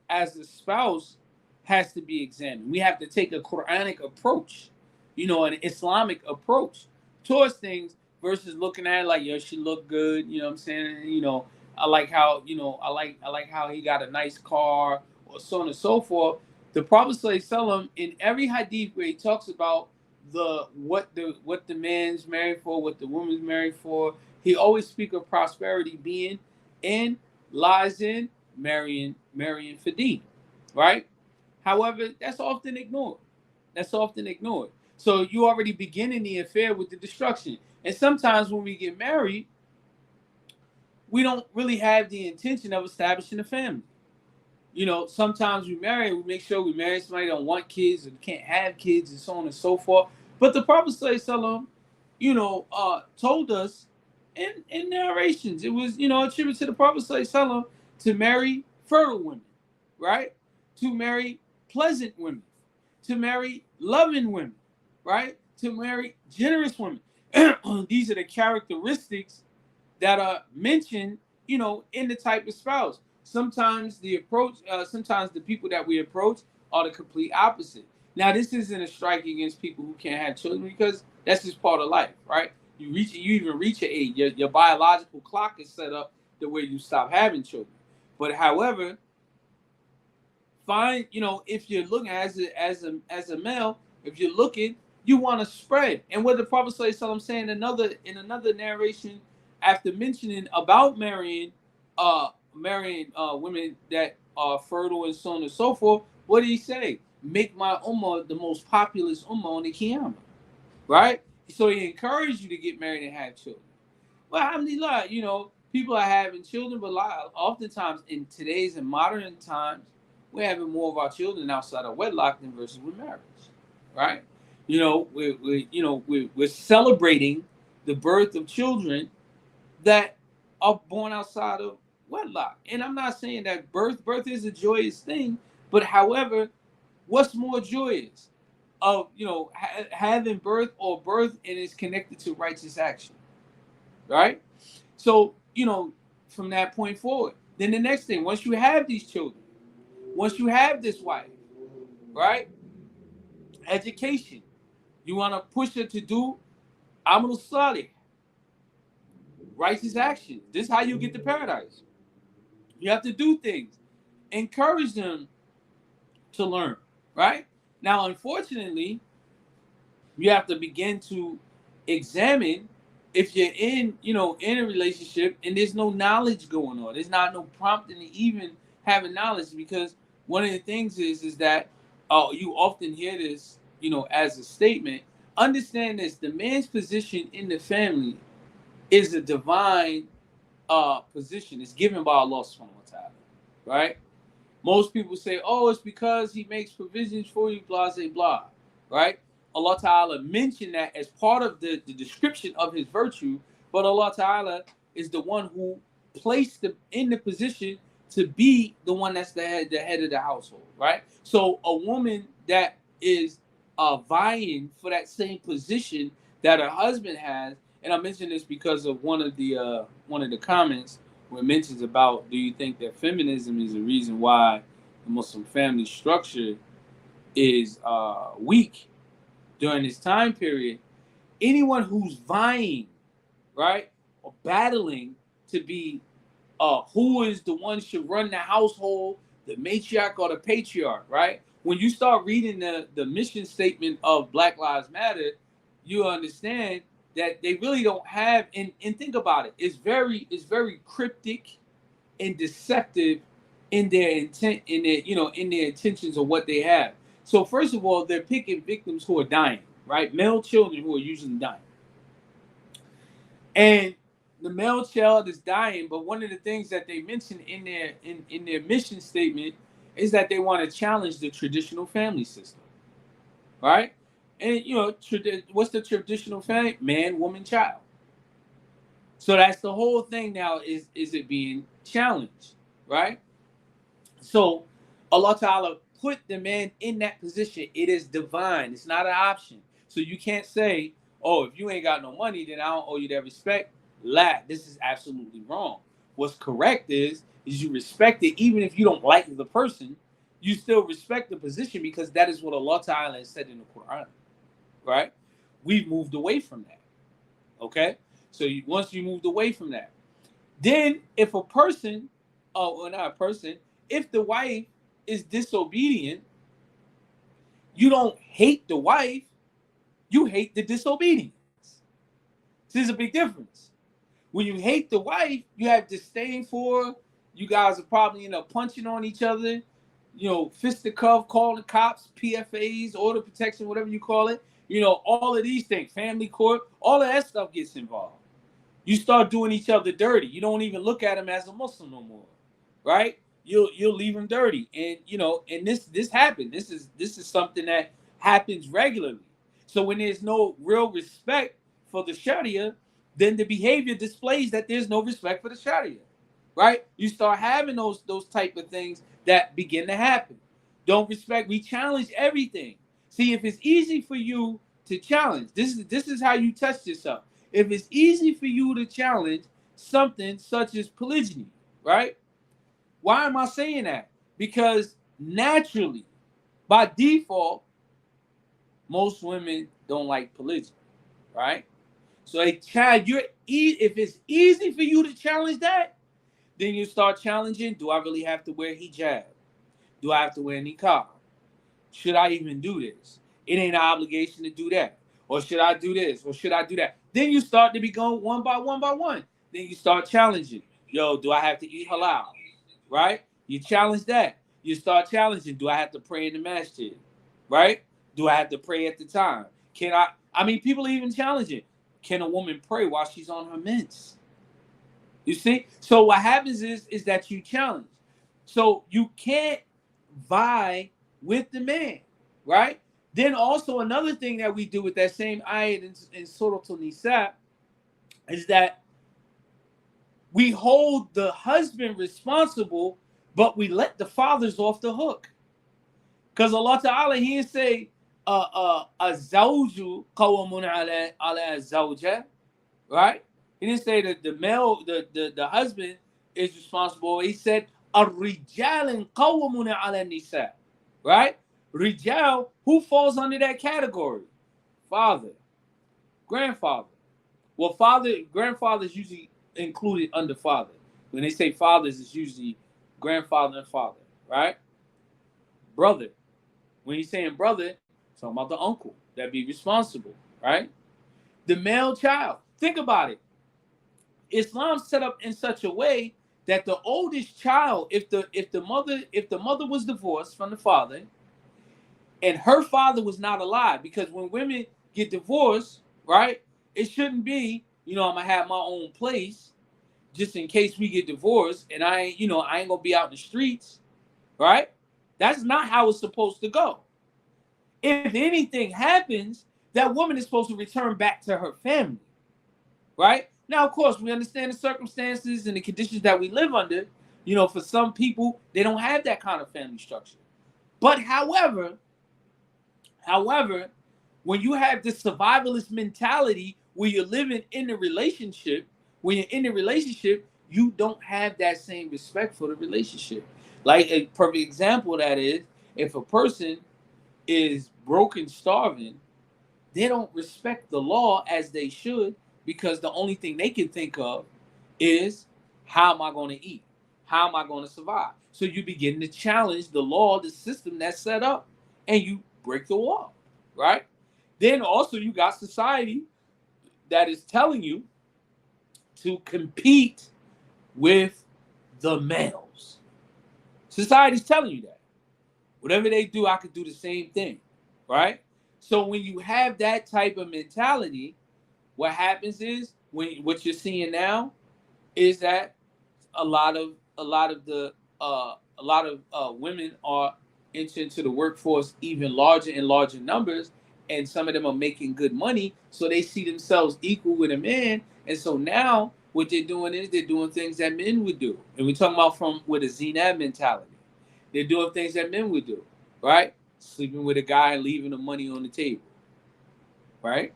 as a spouse has to be examined. We have to take a Quranic approach, an Islamic approach towards things versus looking at it like, yo, she look good, you know what I'm saying? I like how, I like how he got a nice car, or so on and so forth. The Prophet ﷺ, in every hadith where he talks about what the man's married for, what the woman's married for, he always speaks of prosperity being in lies in marrying for deen, right? However, that's often ignored. So you already beginning the affair with the destruction. And sometimes when we get married, we don't really have the intention of establishing a family. Sometimes we make sure we marry somebody that don't want kids or can't have kids and so on and so forth. But the Prophet ﷺ, told us in narrations, it was, attributed to the Prophet ﷺ to marry fertile women, right? To marry pleasant women, to marry loving women, right? to marry generous women. These are the characteristics that are mentioned, in the type of spouse. Sometimes sometimes the people that we approach are the complete opposite. Now, this isn't a strike against people who can't have children, because that's just part of life, right? You even reach an age, your biological clock is set up the way you stop having children. But however, find, if you're looking as a male, if you're looking, you want to spread. And what the Prophet ﷺ saying in another narration, after mentioning about marrying women that are fertile and so on and so forth, what did he say? Make my ummah the most populous ummah on the Qiyamah, right? So he encouraged you to get married and have children. Well, alhamdulillah, people are having children, but oftentimes in today's and modern times, we're having more of our children outside of wedlock than versus with marriage, right? We're celebrating the birth of children that are born outside of wedlock. And I'm not saying that birth is a joyous thing, but however, what's more joyous of having birth, or birth and it's connected to righteous action, right? So from that point forward, then the next thing, once you have these children, once you have this wife, right? Education, you want to push her to do Amal Saleh, righteous action. This is how you get to paradise. You have to do things. Encourage them to learn, right? Now, unfortunately, you have to begin to examine if you're in a relationship and there's no knowledge going on. There's not no prompting to even having knowledge, because one of the things is that you often hear this, as a statement. Understand this: the man's position in the family is a divine position. It's given by Allah subhanahu wa ta'ala, right? Most people say, oh, it's because he makes provisions for you, blah, blah, blah, right? Allah Ta'ala mentioned that as part of the description of his virtue, but Allah Ta'ala is the one who placed them in the position to be the one that's the head of the household, right? So a woman that is vying for that same position that her husband has, and I mention this because of one of the comments where it mentions about, do you think that feminism is a reason why the Muslim family structure is weak during this time period? Anyone who's vying, right, or battling to be who is the one should run the household, the matriarch or the patriarch, right? When you start reading the mission statement of Black Lives Matter, you understand that they really don't have, and think about it, it's very cryptic and deceptive in their intent, in their intentions of what they have. So first of all, they're picking victims who are dying, right? Male children who are usually dying. And the male child is dying, but one of the things that they mention in their mission statement is that they want to challenge the traditional family system, right? And what's the traditional family? Man, woman, child. So that's the whole thing now, is it being challenged, right? So Allah Ta'ala put the man in that position. It is divine. It's not an option. So you can't say, oh, if you ain't got no money, then I don't owe you that respect. This is absolutely wrong. What's correct is you respect it, even if you don't like the person, you still respect the position, because that is what Allah Ta'ala has said in the Quran, right? We've moved away from that, okay? So once you moved away from that, then if a person, not a person, if the wife is disobedient, you don't hate the wife, you hate the disobedience. So there's a big difference. When you hate the wife, you have disdain for her. You guys are probably punching on each other, fisticuff, calling cops, PFAs, order protection, whatever you call it. All of these things, family court, all of that stuff gets involved. You start doing each other dirty. You don't even look at them as a Muslim no more, right? You'll leave them dirty, and this happened. This is something that happens regularly. So when there's no real respect for the Sharia, then the behavior displays that there's no respect for the Sharia, right? You start having those type of things that begin to happen. Don't respect. We challenge everything. See, if it's easy for you to challenge. This is how you test yourself. If it's easy for you to challenge something such as polygyny, right? Why am I saying that? Because naturally, by default, most women don't like polygyny, right? So if it's easy for you to challenge that, then you start challenging, do I really have to wear hijab? Do I have to wear niqab? Should I even do this? It ain't an obligation to do that. Or should I do this? Or should I do that? Then you start to be going one by one by one. Then you start challenging. Yo, do I have to eat halal? Right? You challenge that. You start challenging. Do I have to pray in the masjid? Right? Do I have to pray at the time? I mean, people even challenging. Can a woman pray while she's on her mens? You see? So what happens is that you challenge. So you can't vie with the man, right? Then also another thing that we do with that same ayat in Soullutionz Nisa is that we hold the husband responsible, but we let the fathers off the hook. Because Allah Ta'ala, he didn't say azawju qawamun ala zawja, right? He didn't say that the husband is responsible. He said ar-rijalin qawamun ala nisa, right? Rijal, who falls under that category? Father, grandfather. Well, grandfather is usually included under father. When they say fathers, it's usually grandfather and father, right? Brother. When he's saying brother, talking about the uncle that be responsible, right? The male child. Think about it. Islam's set up in such a way that the oldest child, if the mother was divorced from the father, and her father was not alive, because when women get divorced, right, it shouldn't be, I'm gonna have my own place just in case we get divorced, and I ain't gonna be out in the streets, right? That's not how it's supposed to go. If anything happens, that woman is supposed to return back to her family, right? Now, of course, we understand the circumstances and the conditions that we live under. For some people, they don't have that kind of family structure. But however, when you have this survivalist mentality where you're living in a relationship, you don't have that same respect for the relationship. Like a perfect example of that is if a person is broken, starving, they don't respect the law as they should, because the only thing they can think of is, how am I going to eat? How am I going to survive? So you begin to challenge the law, the system that's set up, and you break the law, right? Then also you got society that is telling you to compete with the males. Society's telling you that. Whatever they do, I could do the same thing, right? So when you have that type of mentality, what happens is, what you're seeing now is that a lot of women are entering into the workforce even larger and larger numbers, and some of them are making good money, so they see themselves equal with a man. And so now what they're doing is they're doing things that men would do, and we're talking about with a Zenab mentality. They're doing things that men would do, right? Sleeping with a guy and leaving the money on the table, right?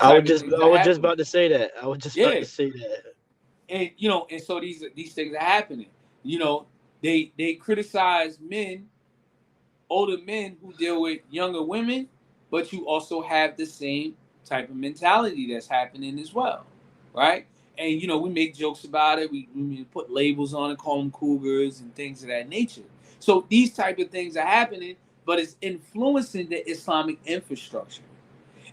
I was just about to say that. About to say that. And and so these things are happening. They criticize men, older men who deal with younger women, but you also have the same type of mentality that's happening as well, right? And we make jokes about it. We put labels on it, call them cougars and things of that nature. So these type of things are happening, but it's influencing the Islamic infrastructure.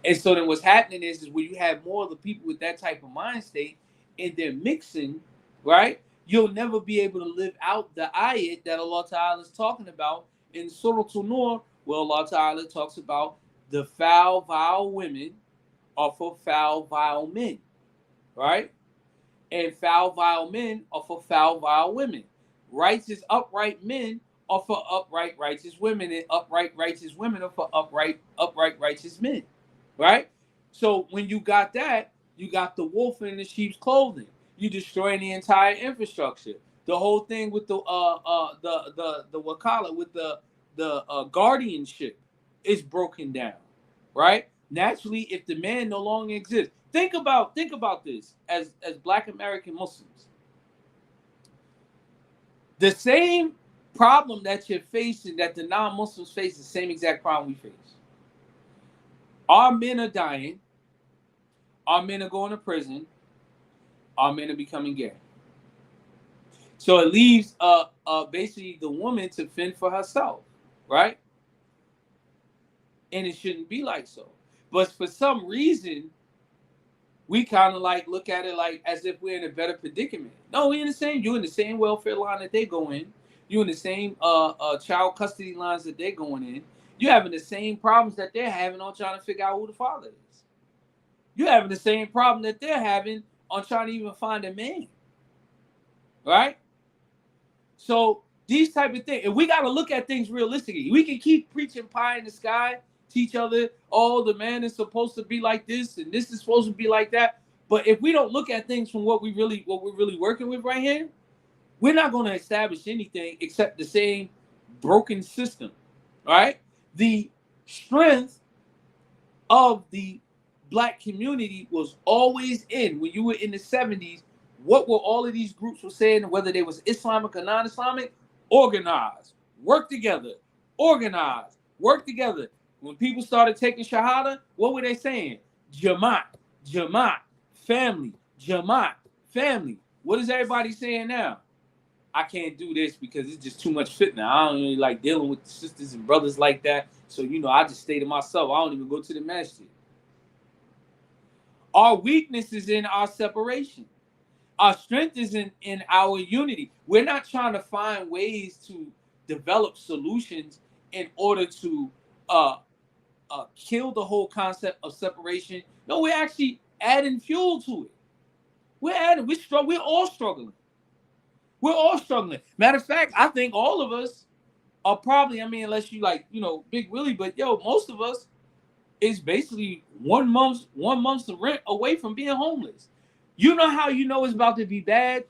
And so then what's happening is when you have more of the people with that type of mind state and they're mixing, right? You'll never be able to live out the ayat that Allah Ta'ala is talking about in Surah An-Nur, where Allah Ta'ala talks about the foul, vile women are for foul, vile men, right? And foul, vile men are for foul, vile women. Righteous, upright men are for upright, righteous women, and upright, righteous women are for upright, righteous men. Right? So when you got that, you got the wolf in the sheep's clothing. You destroying the entire infrastructure. The whole thing with the wakala, with the guardianship is broken down. Right? Naturally, if the man no longer exists, think about this as Black American Muslims. The same problem that you're facing, that the non-Muslims face, the same exact problem we face. Our men are dying. Our men are going to prison. Our men are becoming gay. So it leaves basically the woman to fend for herself, right? And it shouldn't be like so. But for some reason, we kind of like look at it like as if we're in a better predicament. No, we're in the same. You're in the same welfare line that they go in. You're in the same child custody lines that they're going in. You're having the same problems that they're having on trying to figure out who the father is. You're having the same problem that they're having on trying to even find a man. Right? So these type of things, and we got to look at things realistically. We can keep preaching pie in the sky, teach other, oh, the man is supposed to be like this and this is supposed to be like that. But if we don't look at things from what we're really working with right here, we're not going to establish anything except the same broken system. Right? The strength of the Black community was always in, when you were in the 70s, what were all of these groups were saying, whether they was Islamic or non-Islamic? Organize, work together, organize, work together. When people started taking Shahada, what were they saying? Jamaat, Jamaat, family, Jamaat, family. What is everybody saying now? I can't do this because it's just too much fitna. I don't really like dealing with sisters and brothers like that. So, I just stay to myself. I don't even go to the masjid. Our weakness is in our separation. Our strength is in our unity. We're not trying to find ways to develop solutions in order to kill the whole concept of separation. No, we're actually adding fuel to it. We're all struggling. We're all struggling. Matter of fact, I think all of us are probably, unless you like, Big Willie, but most of us is basically 1 month's rent away from being homeless. You know how it's about to be bad?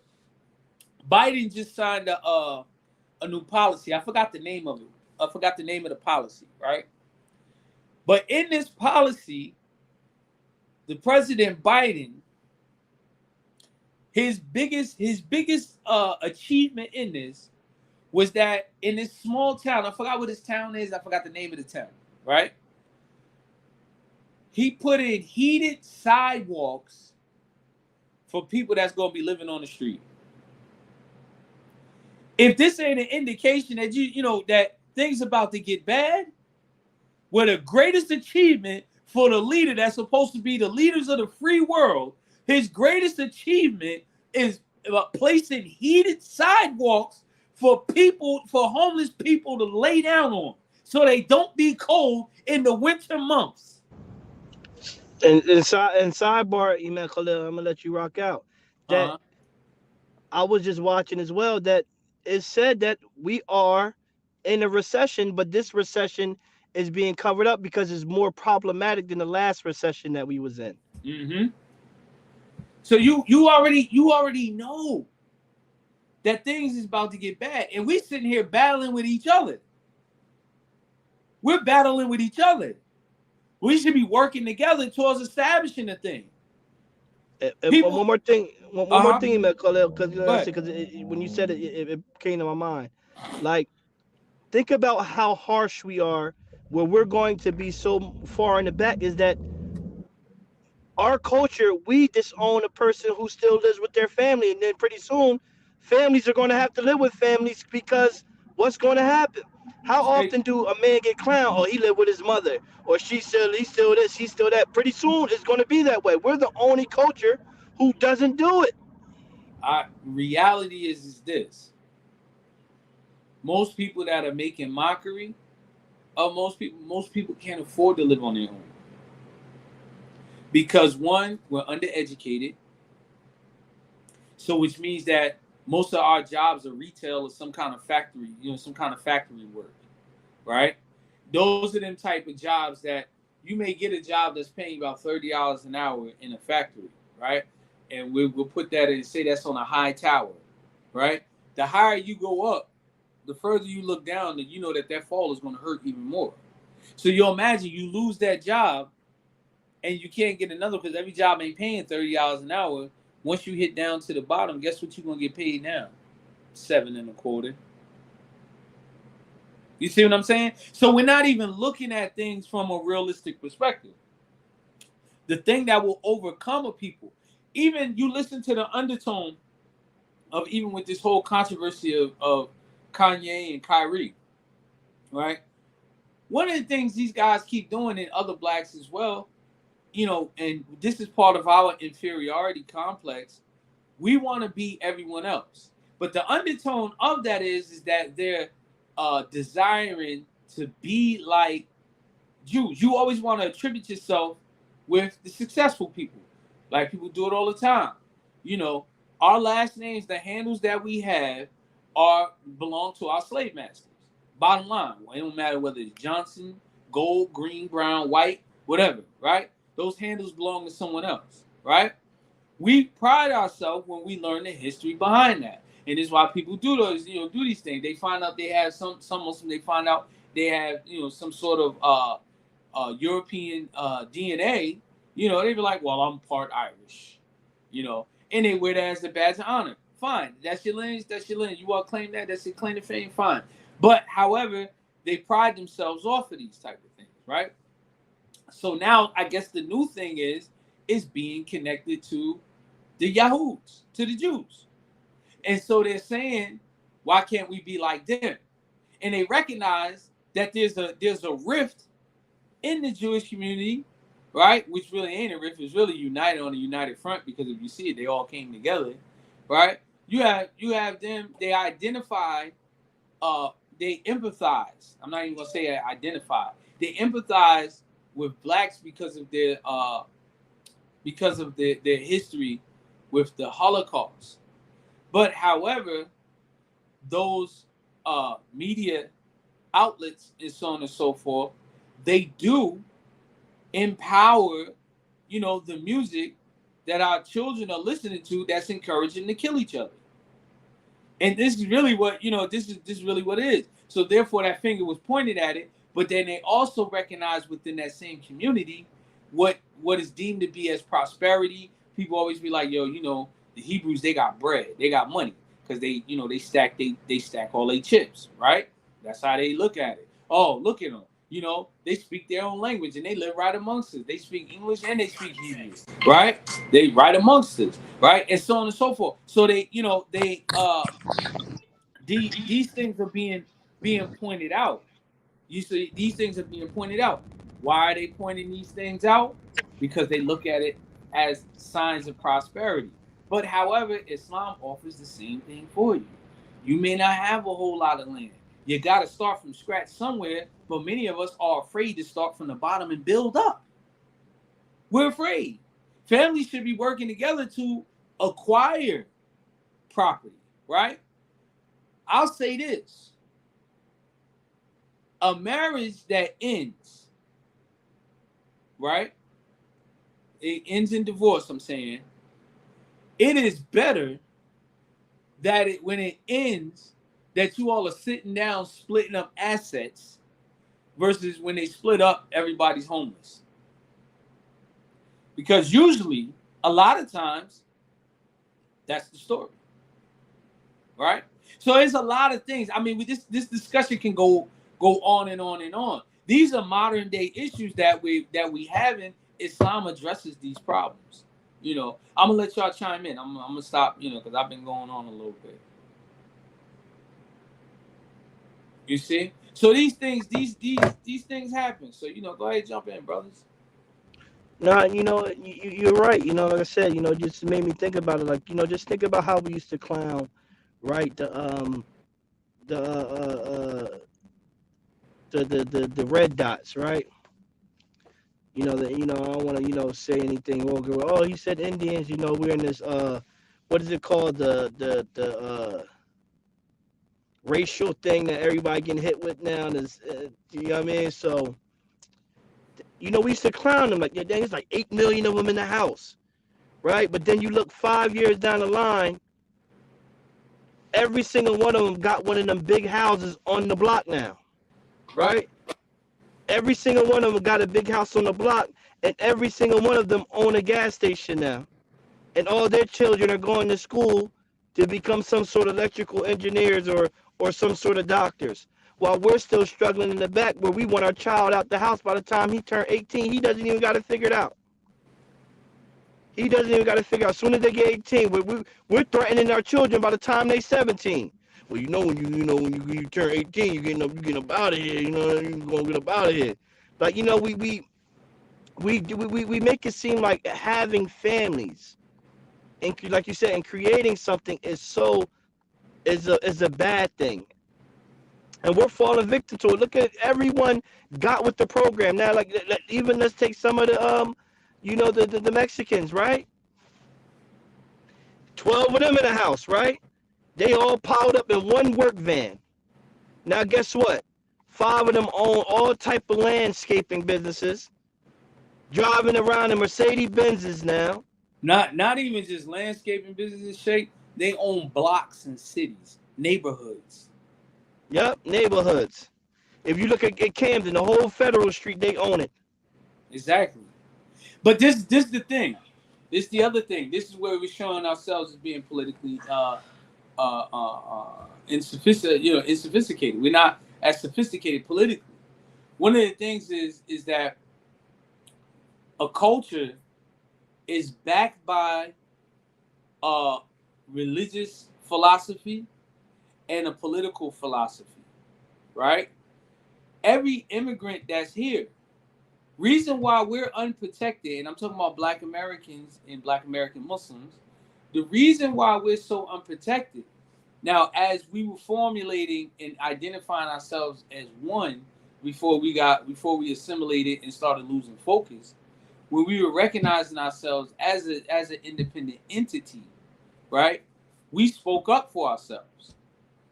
Biden just signed a new policy. I forgot the name of it. I forgot the name of the policy, right? But in this policy, the President Biden, his biggest achievement in this was that in this small town, I forgot what his town is. I forgot the name of the town, right? He put in heated sidewalks for people that's going to be living on the street. If this ain't an indication that that things about to get bad, where the greatest achievement for the leader that's supposed to be the leaders of the free world, his greatest achievement is placing heated sidewalks for homeless people to lay down on, so they don't be cold in the winter months. And sidebar, Imam Khalil, I'm gonna let you rock out. That I was just watching as well. That it said that we are in a recession, but this recession is being covered up because it's more problematic than the last recession that we was in. Mm-hmm. So you already know that things is about to get bad, and we sitting here battling with each other. We're battling with each other. We should be working together towards establishing a thing. One more thing, Khalil, because when you said it, it came to my mind. Like, think about how harsh we are, where we're going to be so far in the back. Is that our culture? We disown a person who still lives with their family, and then pretty soon, families are going to have to live with families because what's going to happen? How often do a man get clowned? Oh, he lived with his mother, or he's still this, he's still that. Pretty soon, it's going to be that way. We're the only culture who doesn't do it. Reality is this. Most people that are making mockery of most people can't afford to live on their own. Because one, we're undereducated. So which means that most of our jobs are retail or some kind of factory, some kind of factory work, right? Those are them type of jobs that you may get a job that's paying about $30 an hour in a factory, right? And we'll put that in and say that's on a high tower, right? The higher you go up, the further you look down, you know that fall is going to hurt even more. So you imagine you lose that job, and you can't get another because every job ain't paying $30 an hour. Once you hit down to the bottom, guess what you're gonna get paid now? $7.25. You see what I'm saying? So we're not even looking at things from a realistic perspective. The thing that will overcome a people, even you listen to the undertone of even with this whole controversy of Kanye and Kyrie, right? One of the things these guys keep doing, and other blacks as well, you know, and this is part of our inferiority complex. We want to be everyone else, but the undertone of that is that they're desiring to be like Jews. You always want to attribute yourself with the successful people. Like people do it all the time. You know, our last names, the handles that we have, belong to our slave masters. Bottom line, it don't matter whether it's Johnson, gold, green, brown, white, whatever, right? Those handles belong to someone else, right? We pride ourselves when we learn the history behind that. And this is why people do those, do these things. They find out they have some Muslims, they find out they have, some sort of European DNA, they be like, well, I'm part Irish, and they wear that as a badge of honor. Fine. That's your lineage. You want to claim that? That's your claim to fame. Fine. But, however, they pride themselves off of these type of things, right? So now I guess the new thing is being connected to the Yahuds, to the Jews. And so they're saying, why can't we be like them? And they recognize that there's a rift in the Jewish community, right? Which really ain't a rift. It's really united on a united front, because if you see it, they all came together, right? You have them, they identify, they empathize. I'm not even gonna say identify. They empathize with blacks because of their history with the Holocaust. But however, those media outlets and so on and so forth, they do empower, the music that our children are listening to that's encouraging to kill each other. And this is really what, this is really what it is. So therefore that finger was pointed at it, but then they also recognize within that same community what is deemed to be as prosperity. People always be like, yo, the Hebrews, they got bread, they got money, because they stack all their chips, right? That's how they look at it. Oh, look at them. They speak their own language and they live right amongst us. They speak English and they speak Hebrew, right? They right amongst us, right? And so on and so forth. So these things are being pointed out. You see, these things are being pointed out. Why are they pointing these things out? Because they look at it as signs of prosperity. But however, Islam offers the same thing for you. You may not have a whole lot of land. You got to start from scratch somewhere, but many of us are afraid to start from the bottom and build up. We're afraid. Families should be working together to acquire property, right? I'll say this. A marriage that ends, right? It ends in divorce, I'm saying. It is better that when it ends, that you all are sitting down, splitting up assets, versus when they split up, everybody's homeless. Because usually, a lot of times, that's the story, right? So there's a lot of things. I mean, this discussion can go on and on and on. These are modern day issues that we have, in Islam addresses these problems. I'm gonna let y'all chime in. I'm gonna stop, because I've been going on a little bit. You see? So these things happen. So go ahead, jump in, brothers. No, you're right. Like I said, just made me think about it. Like, just think about how we used to clown, right? The red dots, right? I don't want to, say anything vulgar. Oh, he said Indians. We're in this what is it called? The racial thing that everybody getting hit with now. Is you know what I mean? So, we used to clown them like, yeah, dang, it's like 8 million of them in the house, right? But then you look 5 years down the line, every single one of them got one of them big houses on the block now, right? Every single one of them got a big house on the block, and every single one of them own a gas station now. And all their children are going to school to become some sort of electrical engineers or some sort of doctors. While we're still struggling in the back where we want our child out the house by the time he turned 18, he doesn't even got to figure it out. He doesn't even got to figure out. As soon as they get 18, we're threatening our children by the time they 17. Well, when you turn 18, you getting up out of here. You gonna get up out of here. Like we make it seem like having families and like you said, and creating something is a bad thing. And we're falling victim to it. Look at everyone got with the program now. Like even let's take some of the the Mexicans, right? 12 of them in a house, right? They all piled up in one work van. Now guess what? 5 of them own all type of landscaping businesses, driving around in Mercedes Benzes now. Not even just landscaping businesses, Sheikh. They own blocks in cities, neighborhoods. Yep, neighborhoods. If you look at Camden, the whole Federal Street, they own it. Exactly. But this the thing. This the other thing. This is where we're showing ourselves as being politically insophisticated. We're not as sophisticated politically. One of the things is that a culture is backed by a religious philosophy and a political philosophy, right? Every immigrant that's here, reason why we're unprotected, and I'm talking about Black Americans and Black American Muslims, the reason why we're so unprotected, now as we were formulating and identifying ourselves as one before we assimilated and started losing focus, when we were recognizing ourselves as an independent entity, right? We spoke up for ourselves,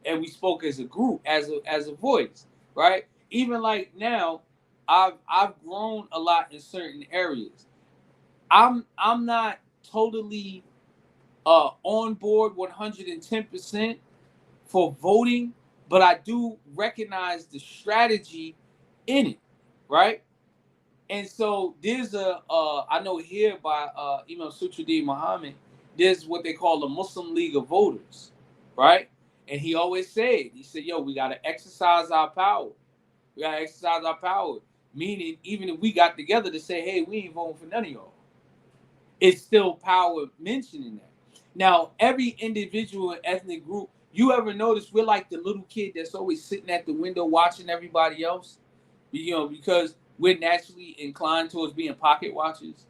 and we spoke as a group, as a voice, right? Even like now, I've grown a lot in certain areas. I'm not totally on board 110% for voting, but I do recognize the strategy in it, right? And so there's I know here by Imam Muhammad, there's what they call the Muslim League of Voters, right? And he always said, yo, we got to exercise our power. We got to exercise our power. Meaning, even if we got together to say, hey, we ain't voting for none of y'all, it's still power mentioning that. Now, every individual and ethnic group, you ever notice we're like the little kid that's always sitting at the window watching everybody else? Because we're naturally inclined towards being pocket watchers.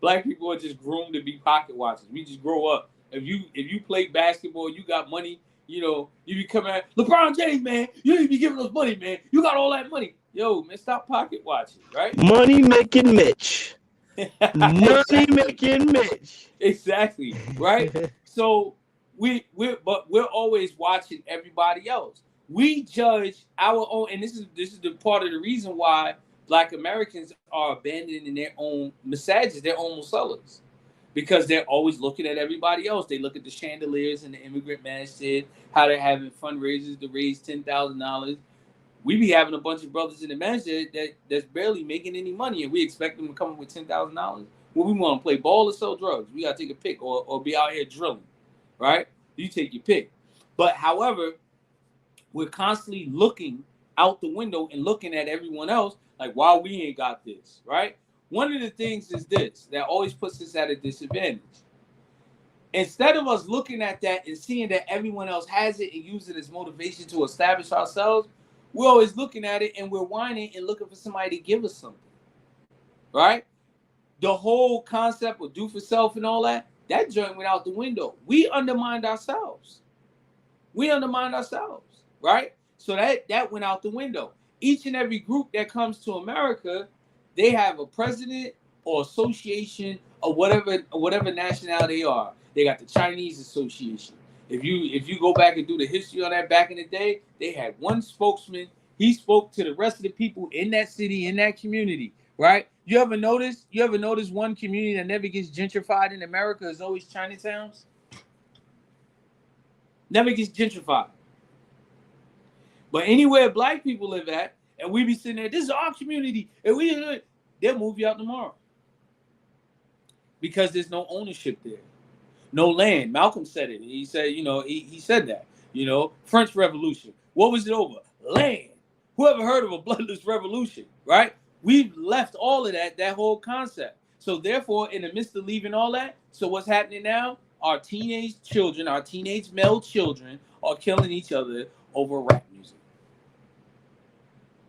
Black people are just groomed to be pocket watchers. We just grow up. If you play basketball, you got money, you be coming at LeBron James, man. You need to be giving us money, man. You got all that money. Yo, man, stop pocket watching, right? Money making Mitch. Money making Mitch. Exactly, right? So we're always watching everybody else. We judge our own, and this is the part of the reason why Black Americans are abandoning their own massages, their own musallas, because they're always looking at everybody else. They look at the chandeliers and the immigrant masjid, how they're having fundraisers to raise $10,000. We be having a bunch of brothers in the masjid that's barely making any money, and we expect them to come up with $10,000. Well, we want to play ball or sell drugs. We got to take a pick or be out here drilling, right? You take your pick. But however, we're constantly looking out the window and looking at everyone else like, why we ain't got this, right? One of the things is this that always puts us at a disadvantage. Instead of us looking at that and seeing that everyone else has it and use it as motivation to establish ourselves, we're always looking at it and we're whining and looking for somebody to give us something, right? The whole concept of do for self and all that joint went out the window. We undermined ourselves. Right? So that went out the window. Each and every group that comes to America, they have a president or association or whatever nationality they are. They got the Chinese Association. If you go back and do the history on that back in the day, they had one spokesman. He spoke to the rest of the people in that city, in that community, right? You ever notice one community that never gets gentrified in America is always Chinatowns? Never gets gentrified. But anywhere Black people live at, and we be sitting there, this is our community, and they'll move you out tomorrow because there's no ownership there, no land. Malcolm said it. He said, he said that. French Revolution. What was it over? Land. Who ever heard of a bloodless revolution, right? We've left all of that whole concept. So therefore, in the midst of leaving all that, so what's happening now? Our teenage children, our teenage male children are killing each other over rap music.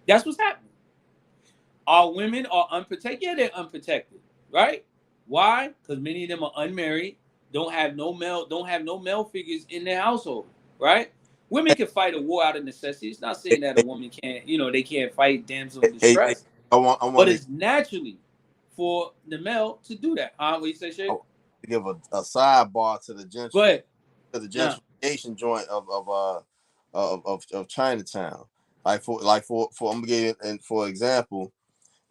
That's what's happening. Our women are unprotected. Yeah, they're unprotected, right? Why? Because many of them are unmarried, don't have no male figures in their household, right? Women can fight a war out of necessity. It's not saying that a woman can't, they can't fight damsel in distress. But it's naturally for the male to do that. What you say, Shay? To give a sidebar to the gentrification joint of Chinatown. Like for I'm getting, for example,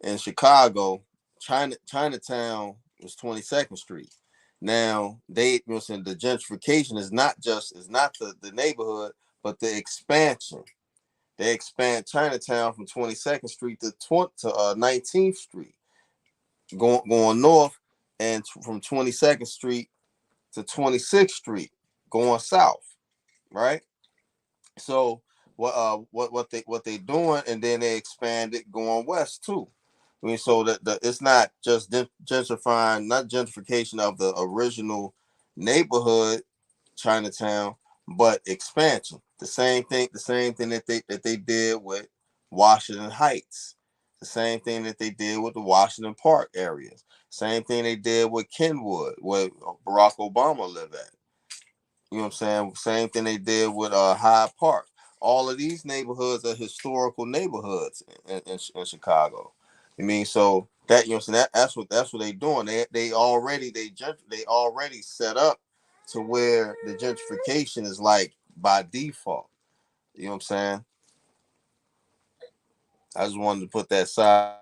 in Chicago, Chinatown was 22nd Street. Now the gentrification is not the neighborhood, but the expansion. They expand Chinatown from 22nd Street to 19th Street, going north, and from 22nd Street to 26th Street, going south, right? So what they doing, and then they expand it going west too. I mean, so that it's not just gentrification of the original neighborhood, Chinatown, but expansion. The same thing that they did with Washington Heights. The same thing that they did with the Washington Park areas. Same thing they did with Kenwood, where Barack Obama lived at. You know what I'm saying? Same thing they did with Hyde Park. All of these neighborhoods are historical neighborhoods in Chicago. I mean, so that, you know what I'm saying, that's what they doing. They already set up to where the gentrification is like by default. You know what I'm saying? I just wanted to put that side.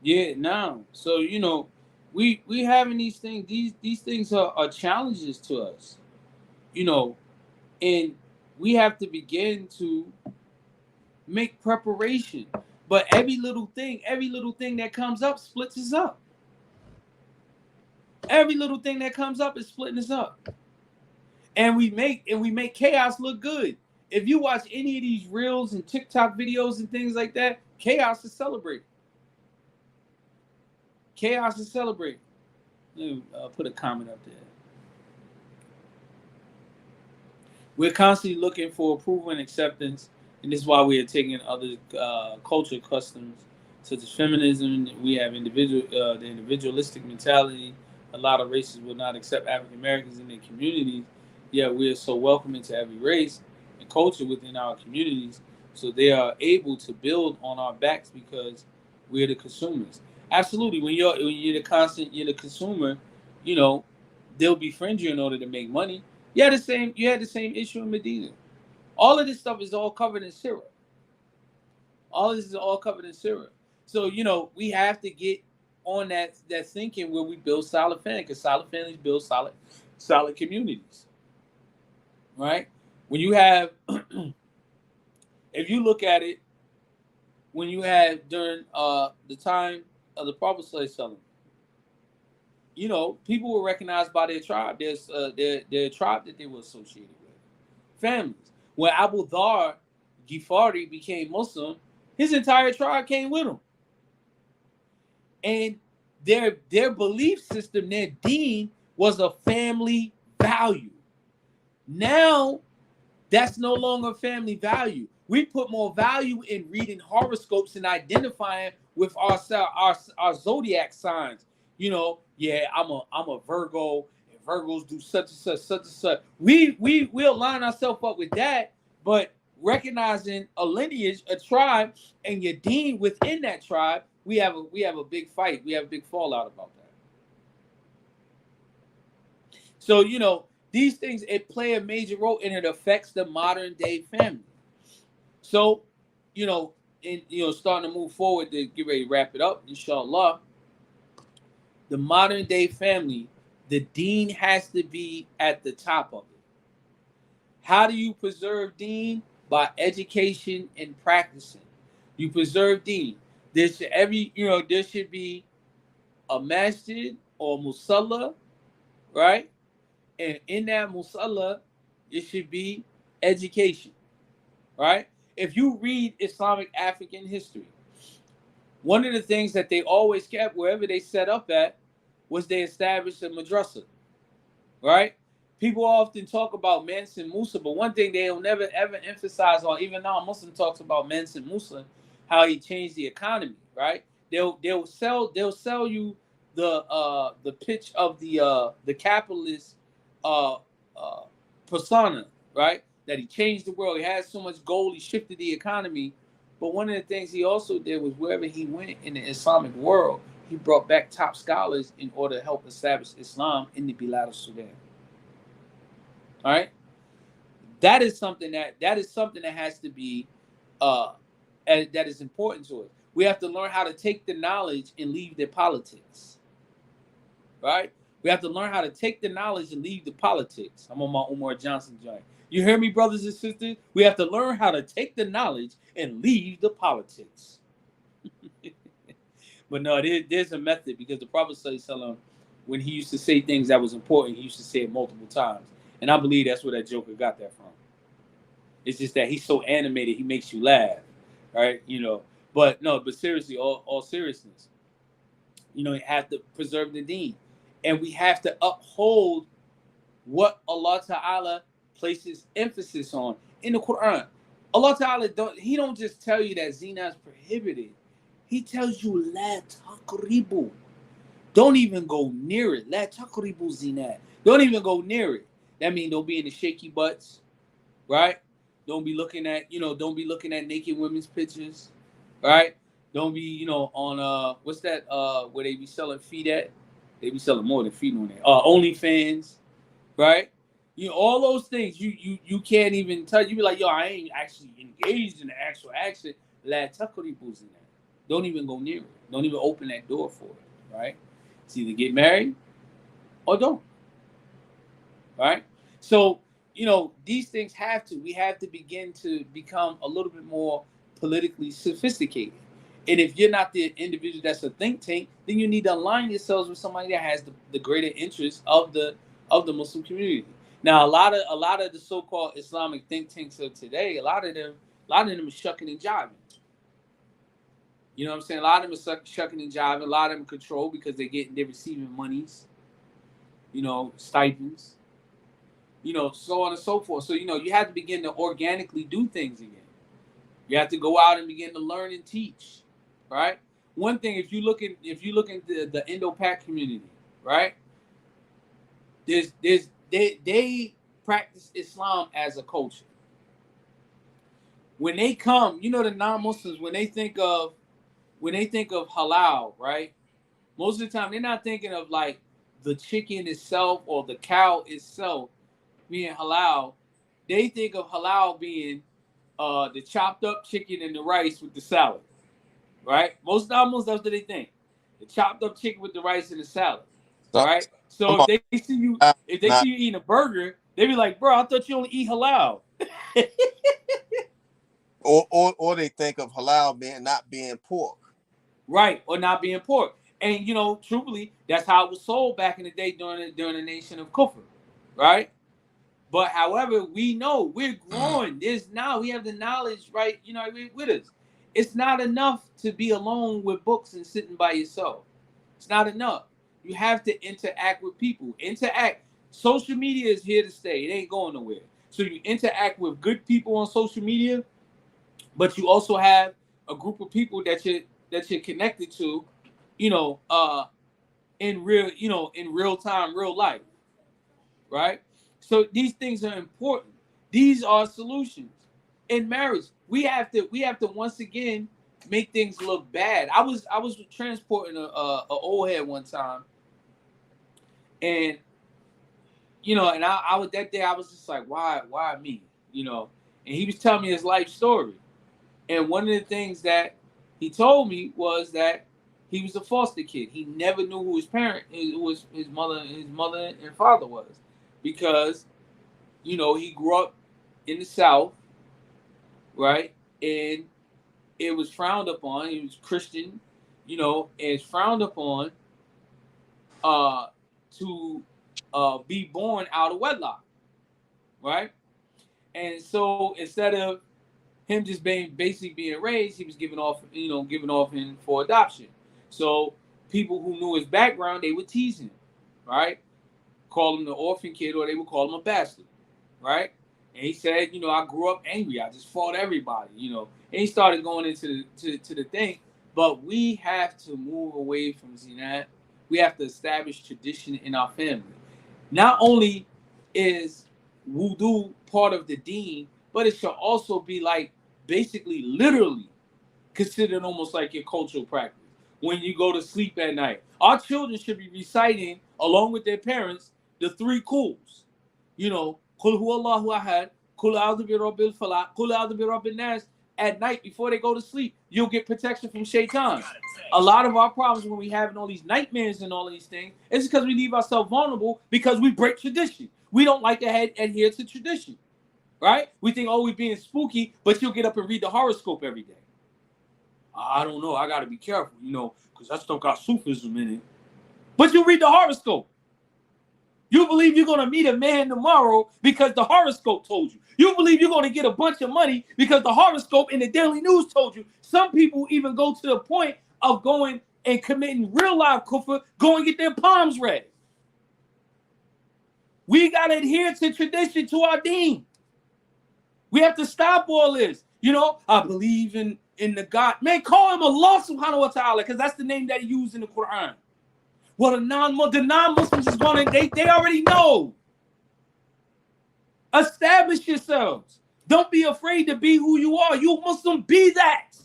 Yeah, now. So, we having these things, these things are challenges to us. And we have to begin to make preparation. But every little thing that comes up splits us up. Every little thing that comes up is splitting us up. And we make chaos look good. If you watch any of these reels and TikTok videos and things like that, chaos is celebrated. Chaos is celebrated. Let me put a comment up there. We're constantly looking for approval and acceptance, and this is why we are taking other culture customs, such as feminism. We have the individualistic mentality. A lot of races will not accept African Americans in their communities, yet we are so welcoming to every race and culture within our communities, so they are able to build on our backs because we're the consumers. Absolutely, when you're the consumer, they'll befriend you in order to make money. You had the same issue in Medina. All of this stuff is all covered in syrup. All of this is all covered in syrup. So, we have to get on that thinking where we build solid families, because solid families build solid communities. Right? When you have, if you look at it, when you had during the time of the Prophet Saleh, people were recognized by their tribe. There's their tribe that they were associated with. Families. When Abdullah Ghifari became Muslim, his entire tribe came with him. And their belief system, their deen, was a family value. Now, that's no longer family value. We put more value in reading horoscopes and identifying with our zodiac signs. I'm a Virgo, and Virgos do such and such. We'll line ourselves up with that, but recognizing a lineage, a tribe, and your deen within that tribe, we have a big fight. We have a big fallout about that. So, these things, it play a major role, and it affects the modern day family. So, starting to move forward to get ready to wrap it up, inshallah. The modern day family, the deen has to be at the top of it. How do you preserve deen? By education and practicing. You preserve deen. There should there should be a masjid or musalla, right? And in that musalla, it should be education, right? If you read Islamic African history, one of the things that they always kept wherever they set up at was they established a madrasa, right? People often talk about Manson Musa, but one thing they'll never ever emphasize on, even now Muslim talks about Manson Musa, how he changed the economy, right? They'll sell you the pitch of the capitalist uh, uh, persona, right? That he changed the world. He had so much gold, he shifted the economy. But one of the things he also did was wherever he went in the Islamic world, he brought back top scholars in order to help establish Islam in the Bilad of Sudan. All right, that is something that has to be that is important to us. We have to learn how to take the knowledge and leave the politics. Right? We have to learn how to take the knowledge and leave the politics. I'm on my Umar Johnson joint. You hear me, brothers and sisters? We have to learn how to take the knowledge and leave the politics. But no, there's a method, because the Prophet ﷺ, when he used to say things that was important, he used to say it multiple times. And I believe that's where that joker got that from. It's just that he's so animated, he makes you laugh, right? But no, but seriously, all seriousness, you have to preserve the deen. And we have to uphold what Allah Ta'ala places emphasis on in the Quran. Allah Ta'ala don't just tell you that zina is prohibited. He tells you la taqribu. Don't even go near it. La taqribu zina. Don't even go near it. That means don't be in the shaky butts, right? Don't be looking at naked women's pictures, right? Don't be, on what's that where they be selling feet at? They be selling more than feet on there. OnlyFans, right? All those things you can't even touch. You be like, yo, I ain't actually engaged in the actual action. La taqribu zina. Don't even go near it. Don't even open that door for it, right? It's either get married or don't, right? So, these things we have to begin to become a little bit more politically sophisticated. And if you're not the individual that's a think tank, then you need to align yourselves with somebody that has the greater interest of the Muslim community. Now, a lot of the so-called Islamic think tanks of today, a lot of them are shucking and jiving. You know what I'm saying? A lot of them are shucking and jiving. A lot of them control because they're receiving monies, stipends, so on and so forth. So, you have to begin to organically do things again. You have to go out and begin to learn and teach, right? One thing, if you look at the Indo-Pak community, right? They practice Islam as a culture. When they come, the non-Muslims, when they think of halal, right? Most of the time, they're not thinking of like the chicken itself or the cow itself being halal. They think of halal being the chopped up chicken and the rice with the salad, right? Most non-Muslims, that's what they think. The chopped up chicken with the rice and the salad, right? So if they see you eating a burger, they be like, bro, I thought you only eat halal. Or they think of halal not being pork. Right, or not being pork. And truthfully, that's how it was sold back in the day during the nation of Kufr, right? But however, we know we're growing. We have the knowledge, right? With us. It's not enough to be alone with books and sitting by yourself. It's not enough. You have to interact with people. Social media is here to stay. It ain't going nowhere. So you interact with good people on social media, but you also have a group of people that you're connected to, in real time, real life, right? So these things are important. These are solutions. In marriage, we have to once again make things look bad. I was transporting a old head one time, and and I was that day I was just like, why me, and he was telling me his life story, and one of the things that he told me was that he was a foster kid. He never knew who his mother and father was, because he grew up in the South, right? And it was frowned upon. He was Christian, you know, and it's frowned upon uh, to be born out of wedlock, right? And so instead of him just being basically being raised, he was given off, you know, given off in for adoption. So people who knew his background, they would tease him, right? Call him the orphan kid, or they would call him a bastard, right? And he said, you know, I grew up angry. I just fought everybody, you know. And he started going into to the thing. But we have to move away from Zinat. We have to establish tradition in our family. Not only is wudu part of the deen, but it should also be like basically literally considered almost like your cultural practice. When you go to sleep at night, our children should be reciting along with their parents the three kuls. You know, kul huwallahu ahad, kul a'udhu bi rabbil falaq, kul a'udhu bi rabbin nas. At night before they go to sleep, you'll get protection from shaitan. A lot of our problems when we having all these nightmares and all these things is because we leave ourselves vulnerable because we break tradition. We don't like to adhere to tradition, right? We think, oh, we're being spooky, but you'll get up and read the horoscope every day. I don't know. I got to be careful, you know, because that stuff got Sufism in it. But you read the horoscope. You believe you're going to meet a man tomorrow because the horoscope told you. You believe you're going to get a bunch of money because the horoscope in the Daily News told you. Some people even go to the point of going and committing real life kufr, go and get their palms read. We got to adhere to tradition, to our deen. We have to stop all this. You know, I believe in the God. Man, call him Allah subhanahu wa ta'ala, because that's the name that he used in the Quran. Well, the non-Muslims is going to, they already know. Establish yourselves. Don't be afraid to be who you are. You Muslim, be that.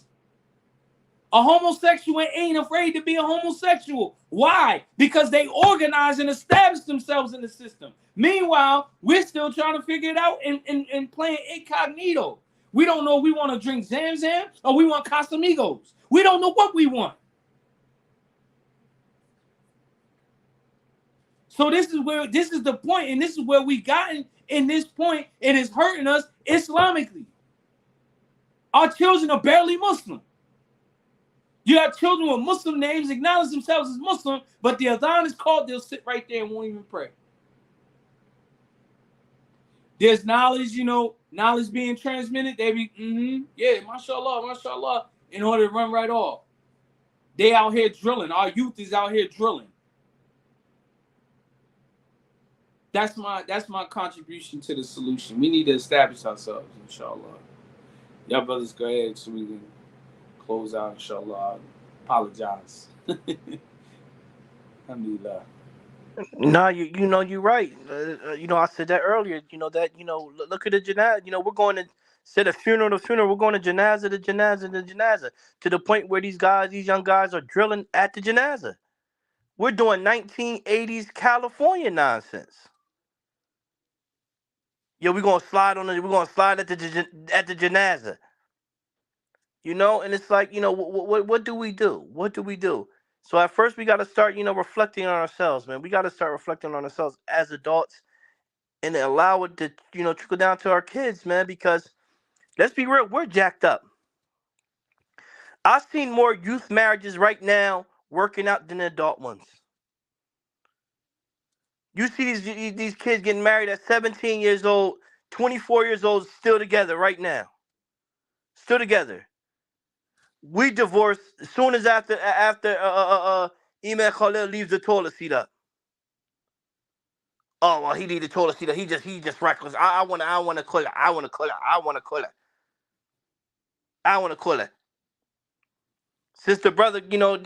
A homosexual ain't afraid to be a homosexual. Why? Because they organize and establish themselves in the system. Meanwhile, we're still trying to figure it out and playing incognito. We don't know if we want to drink Zamzam or we want Casamigos. We don't know what we want. So this is the point, and this is where we gotten in this point. It is hurting us Islamically. Our children are barely Muslim. You have children with Muslim names, acknowledge themselves as Muslim, but the adhan is called, they'll sit right there and won't even pray. There's knowledge, you know, knowledge being transmitted. They be, yeah, mashallah, mashallah, in order to run right off. They out here drilling. Our youth is out here drilling. That's my contribution to the solution. We need to establish ourselves, inshallah. Y'all brothers, go ahead so we can close out, inshallah. Apologize. Alhamdulillah. No, you know you're right. You know, I said that earlier. You know that, you know, look at the janazah. You know, we're going to, instead of funeral to funeral, we're going to janazah to janazah to janazah, to the point where these young guys are drilling at the janazah. We're doing 1980s California nonsense. Yeah, we're gonna slide at the janazah. You know, and it's like, you know, what do we do? What do we do? So at first we got to start, you know, reflecting on ourselves, man. We got to start reflecting on ourselves as adults and allow it to, you know, trickle down to our kids, man, because let's be real, we're jacked up. I've seen more youth marriages right now working out than adult ones. You see these kids getting married at 17 years old, 24 years old, still together right now. Still together. We divorced as soon as after Imam Khalil leaves the toilet seat up. Oh well, he leaves the toilet seat up. He just reckless. I wanna call it. I wanna call it. Since the brother, you know,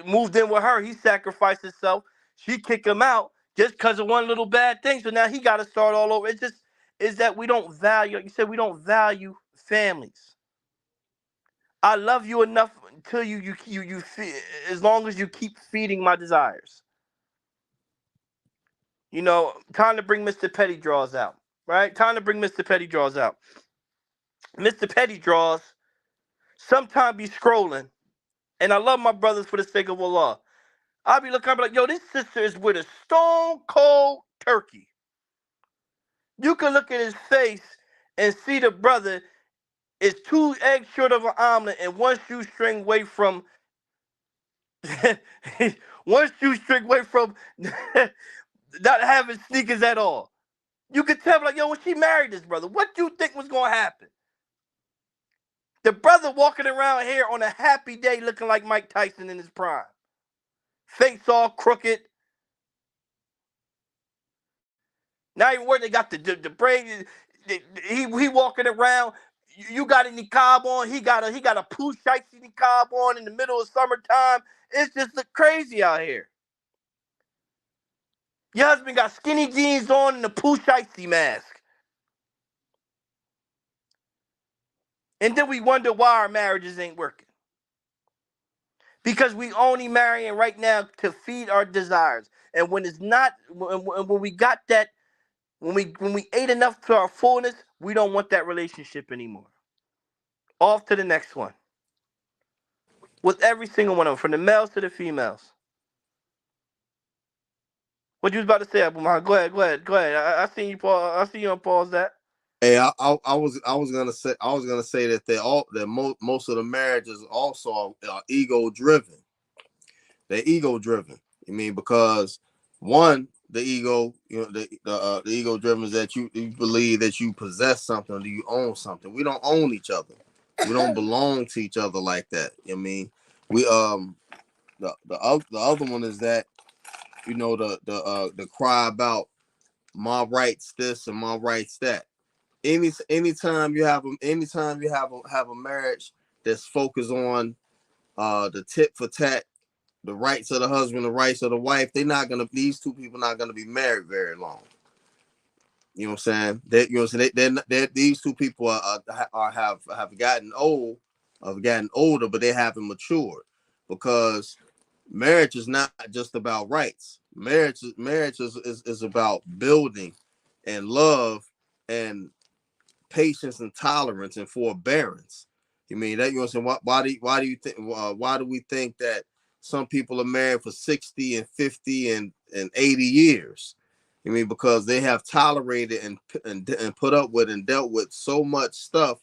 moved in with her, he sacrificed himself. She kicked him out just because of one little bad thing. So now he got to start all over. It's just is that we don't value. Like you said, we don't value families. I love you enough until you as long as you keep feeding my desires. You know, time to bring Mr. Petty Draws out, right? Time to bring Mr. Petty Draws out. Mr. Petty Draws sometimes be scrolling, and I love my brothers for the sake of Allah. I'll be looking, I'll be like, yo, this sister is with a stone cold turkey. You can look at his face and see the brother is 2 eggs short of an omelet and 1 shoestring away from 1 shoestring away from not having sneakers at all. You could tell, like, yo, when she married this brother, what do you think was gonna happen? The brother walking around here on a happy day looking like Mike Tyson in his prime. Face all crooked. Now even where they got the braid, he walking around. You got a niqab on. He got a poo shicey niqab on in the middle of summertime. It's just look crazy out here. Your husband got skinny jeans on and a poo shicey mask. And then we wonder why our marriages ain't working. Because we only marrying right now to feed our desires. And when it's not, when we got that, when we ate enough to our fullness, we don't want that relationship anymore. Off to the next one. With every single one of them, from the males to the females. What you was about to say, Abdullah? Go ahead. I see you pause. I see you on pause that. Hey, I was gonna say that most of the marriages also are ego driven. They're ego driven. I mean, because one, the ego, the ego driven is that you believe that you possess something, or you own something. We don't own each other. We don't belong to each other like that. I mean, we the other one is that, the cry about my rights this and my rights that. Anytime you have a marriage that's focused on the tit for tat, the rights of the husband, the rights of the wife, these two people not gonna be married very long. You know what I'm saying? These two people have gotten older, but they haven't matured, because marriage is not just about rights. Marriage is about building and love and patience and tolerance and forbearance. You mean that? You know what I'm saying? Why do you think? Why do we think that some people are married for 60 and 50 and 80 years? I mean, because they have tolerated and put up with and dealt with so much stuff,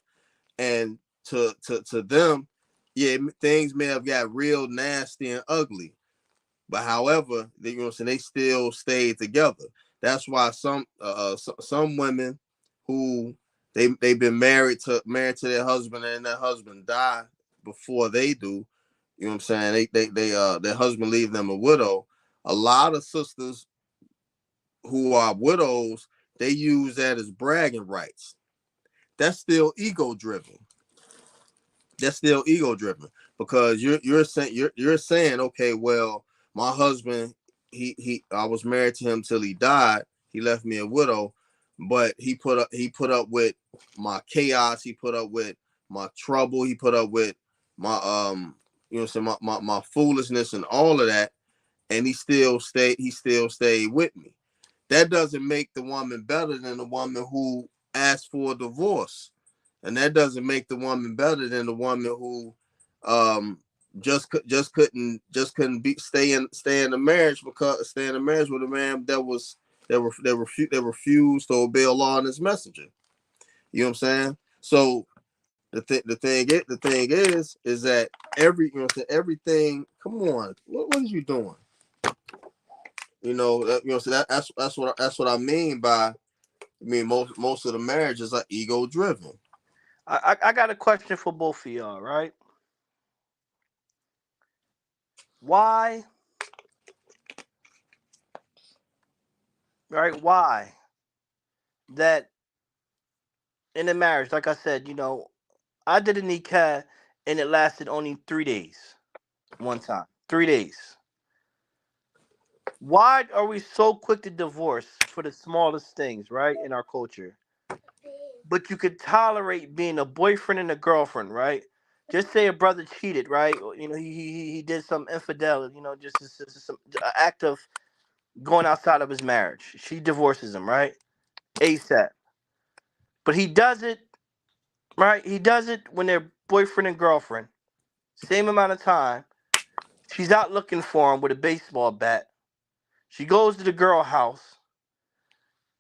and to them, yeah, things may have got real nasty and ugly, but however, they still stayed together. That's why some women who they've been married to their husband, and their husband died before they do. You know what I'm saying? Their husband leave them a widow. A lot of sisters who are widows, they use that as bragging rights. That's still ego driven. Because you're saying, okay, well, my husband, I was married to him till he died. He left me a widow, but he put up with my chaos. He put up with my trouble. He put up with my my foolishness and all of that, and he still stayed with me. That doesn't make the woman better than the woman who asked for a divorce, and that doesn't make the woman better than the woman who just couldn't stay in the marriage with a man that refused to obey Allah and His messenger. You know what I'm saying? So the thing is that everything. Come on, what are you doing? So that's what I mean by. I mean, most of the marriages are ego driven. I got a question for both of y'all, right? Why? Right? Why that in a marriage, like I said, I did a nikah and it lasted only 3 days. One time, 3 days. Why are we so quick to divorce for the smallest things, right, in our culture? But you could tolerate being a boyfriend and a girlfriend, right? Just say a brother cheated, right? He did some infidelity, just some act of going outside of his marriage. She divorces him, right? ASAP. But he does it, right? He does it when they're boyfriend and girlfriend. Same amount of time. She's out looking for him with a baseball bat. She goes to the girl house,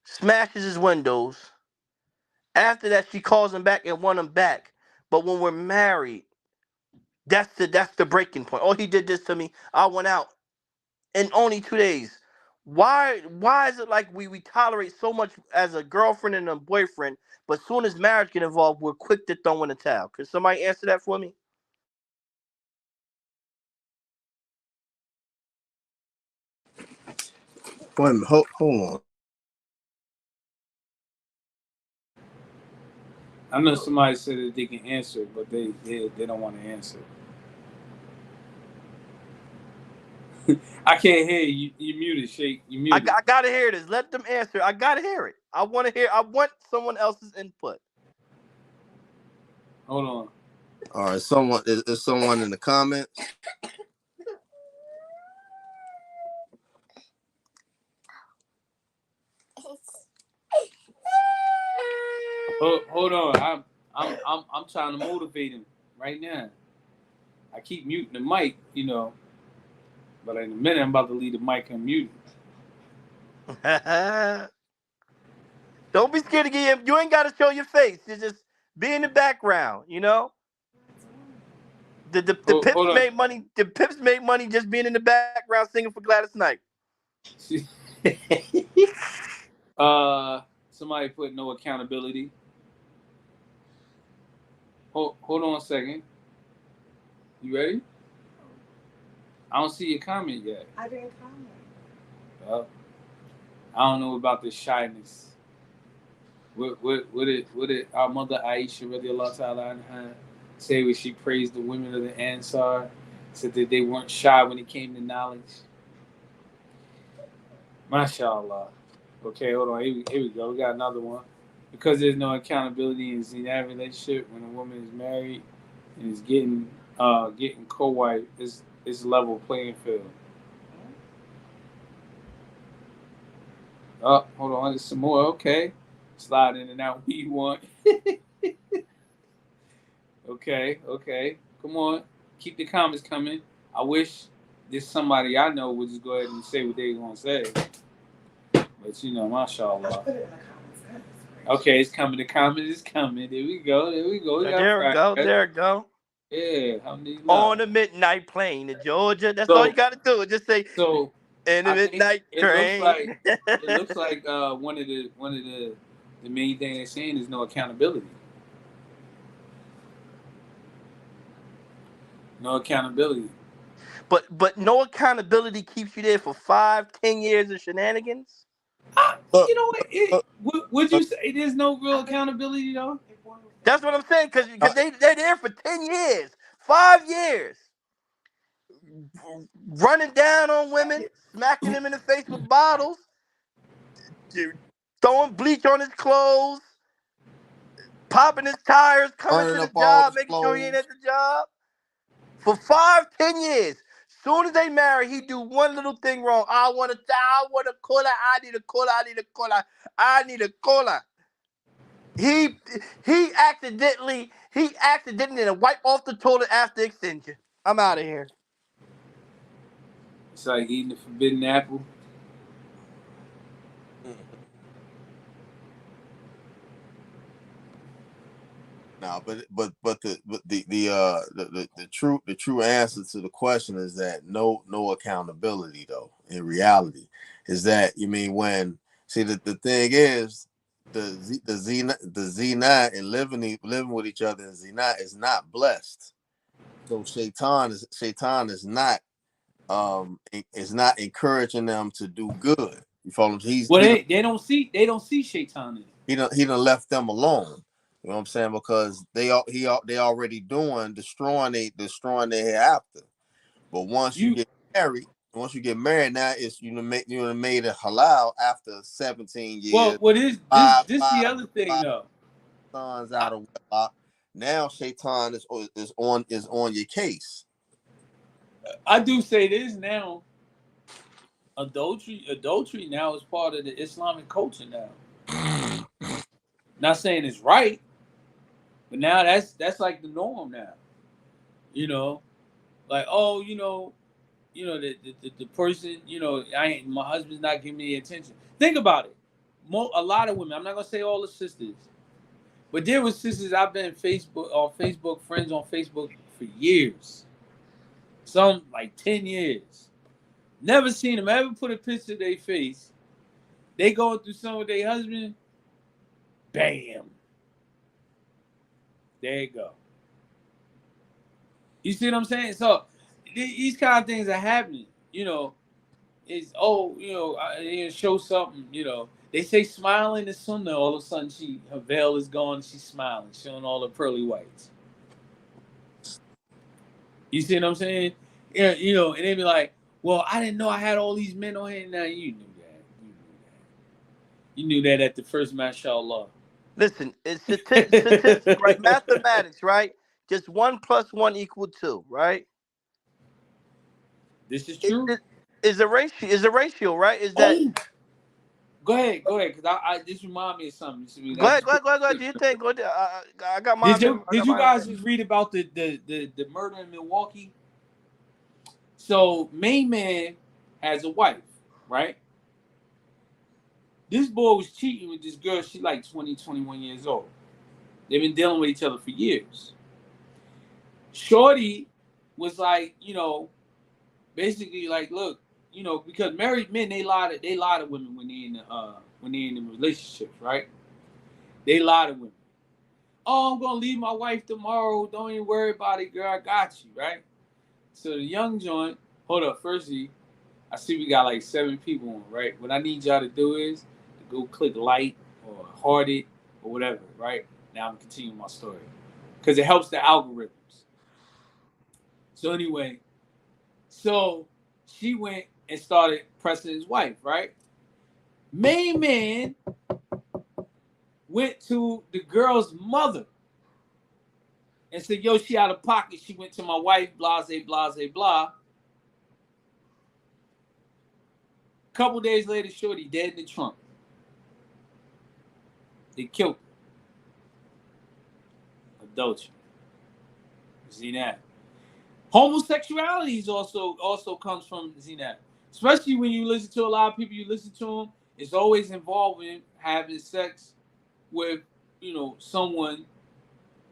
smashes his windows. After that, she calls him back and want him back. but when we're married, that's the breaking point. Oh, he did this to me. I went out in only 2 days. Why is it like we tolerate so much as a girlfriend and a boyfriend, but as soon as marriage get involved, we're quick to throw in the towel? Could somebody answer that for me? Wait a minute, hold on. I know somebody said that they can answer, but they don't want to answer. I can't hear you. You muted, Shake. You muted. I gotta hear this. Let them answer. I gotta hear it. I want to hear. I want someone else's input. Hold on. All right, someone is someone in the comments. Hold on. I'm trying to motivate him right now. I keep muting the mic, but in a minute I'm about to leave the mic unmuted. Don't be scared to get him. You ain't got to show your face. You just be in the background. The Pips made money. The Pips made money just being in the background singing for Gladys Knight. Somebody put no accountability. Hold on a second. You ready? I don't see your comment yet. I didn't comment. Well, I don't know about the shyness. What did our mother Aisha radiallahu ta'ala anha say when she praised the women of the Ansar? Said that they weren't shy when it came to knowledge. MashaAllah. Okay, hold on. Here we go. We got another one. Because there's no accountability in that relationship when a woman is married and is getting co-wife, it's level playing field. Oh, hold on. There's some more. Okay. Slide in and out when you want. Okay. Come on. Keep the comments coming. I wish there's somebody I know would just go ahead and say what they're going to say. But, mashallah. I put it in the comments. Okay, it's coming. The comment is coming. There we go. There we go. Yeah. On the midnight plane to Georgia. That's all you got to do. Just say, in the midnight train. It looks like one of the main things they're saying is no accountability. No accountability. But no accountability keeps you there for 5-10 years of shenanigans. You know what? Would you say there's no real accountability though? That's what I'm saying, because they're there for 10 years, 5 years, running down on women, smacking them in the face with bottles, throwing bleach on his clothes, popping his tires, coming to the job, making sure he ain't at the job. For 5-10 years. Soon as they marry, he do one little thing wrong. I want a cola. I need a cola. He accidentally wipe off the toilet after extension. I'm out of here. It's like eating the forbidden apple. No, but the true answer to the question is that no accountability though. In reality, is that when the thing is the zina and living with each other in zina is not blessed. So Shaitan is not encouraging them to do good. You follow him? They don't see Shaitan in it. He done left them alone. You know what I'm saying? Because they already destroying their hereafter. But once you get married, now it's you made it halal after 17 years. Well, this the other thing though. Sons out of wedlock. Now Shaitan is on your case. I do say this now. Adultery now is part of the Islamic culture now. Not saying it's right, but now that's like the norm now. Like the person, my husband's not giving me attention. Think about it. A lot of women, I'm not gonna say all the sisters, But there was sisters I've been Facebook friends on Facebook for years. Some like 10 years. Never seen them ever put a picture of their face. They going through something with their husband. Bam. There you go. You see what I'm saying? So these kind of things are happening. You know, it's show something. You know, they say smiling is sunnah. All of a sudden, her veil is gone. And she's smiling, showing all the pearly whites. You see what I'm saying? Yeah, you know, and they be like, "Well, I didn't know I had all these men on here." Now you knew that. You knew that at the first mashallah. Listen, it's statistics, right? Mathematics, right? Just 1 + 1 = 2, right? This is true. Is a ratio, right? Is that? Oh, go ahead, because I this remind me of something. Go ahead. Do your thing. Go ahead. I got mine. Did you guys just read about the murder in Milwaukee? So main man has a wife, right? This boy was cheating with this girl. She like 20, 21 years old. They've been dealing with each other for years. Shorty was like, you know, basically like, look, you know, because married men they lie to women when they're in the relationships, right? They lie to women. Oh, I'm gonna leave my wife tomorrow. Don't even worry about it, girl. I got you, right? So the young joint, hold up, firstly, I see we got like 7 people on, right? What I need y'all to do is to go click like or heart it or whatever, right? Now I'm continuing my story. Because it helps the algorithms. So anyway, so she went and started pressing his wife, right? Main man went to the girl's mother and said, yo, she out of pocket. She went to my wife, blase, blase, blah. Couple days later, shorty dead in the trunk. They killed her. Adultery. Zinat. Homosexuality is also comes from Zinat. Especially when you listen to a lot of people, you listen to them, it's always involving having sex with, you know, someone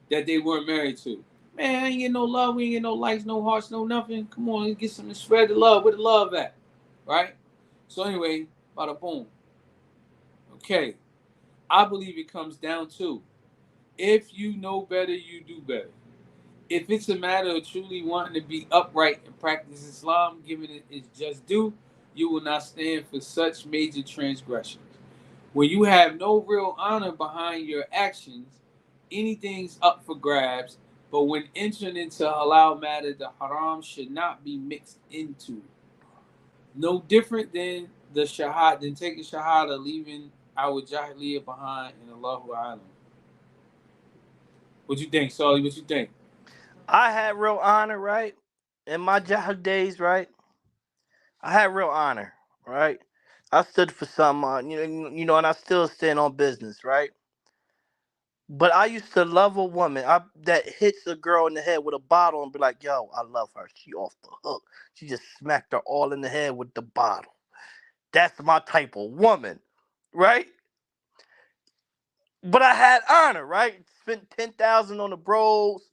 that they weren't married to. Man, I ain't get no love, we ain't get no likes, no hearts, no nothing. Come on, let's get some spread the love. Where the love at? Right? So anyway, bada boom. Okay. I believe it comes down to if you know better, you do better. If it's a matter of truly wanting to be upright and practice Islam, giving it its just due, you will not stand for such major transgressions. When you have no real honor behind your actions, anything's up for grabs. But when entering into halal matter, the haram should not be mixed into. No different than the shahad, than taking shahada, leaving our jahiliyyah behind in Allahu Alam. What you think, Saleh? What you think? I had real honor, right? In my jihad days, right? I had real honor, right? I stood for some, and I still stand on business, right? But I used to love a woman that hits a girl in the head with a bottle and be like, yo, I love her. She off the hook. She just smacked her all in the head with the bottle. That's my type of woman, right? But I had honor, right? Spent 10,000 on the bros,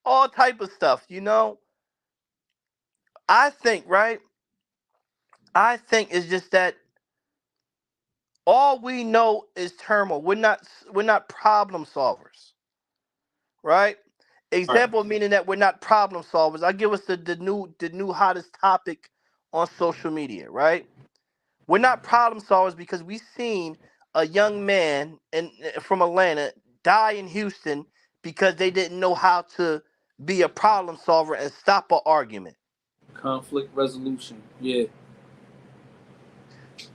all type of stuff, you know? I think, right? I think it's just that all we know is turmoil. We're not problem solvers, right? Right. Example meaning that we're not problem solvers. I give us the new hottest topic on social media, right? We're not problem solvers because we seen a young man from Atlanta die in Houston because they didn't know how to be a problem solver and stop an argument. Conflict resolution. Yeah.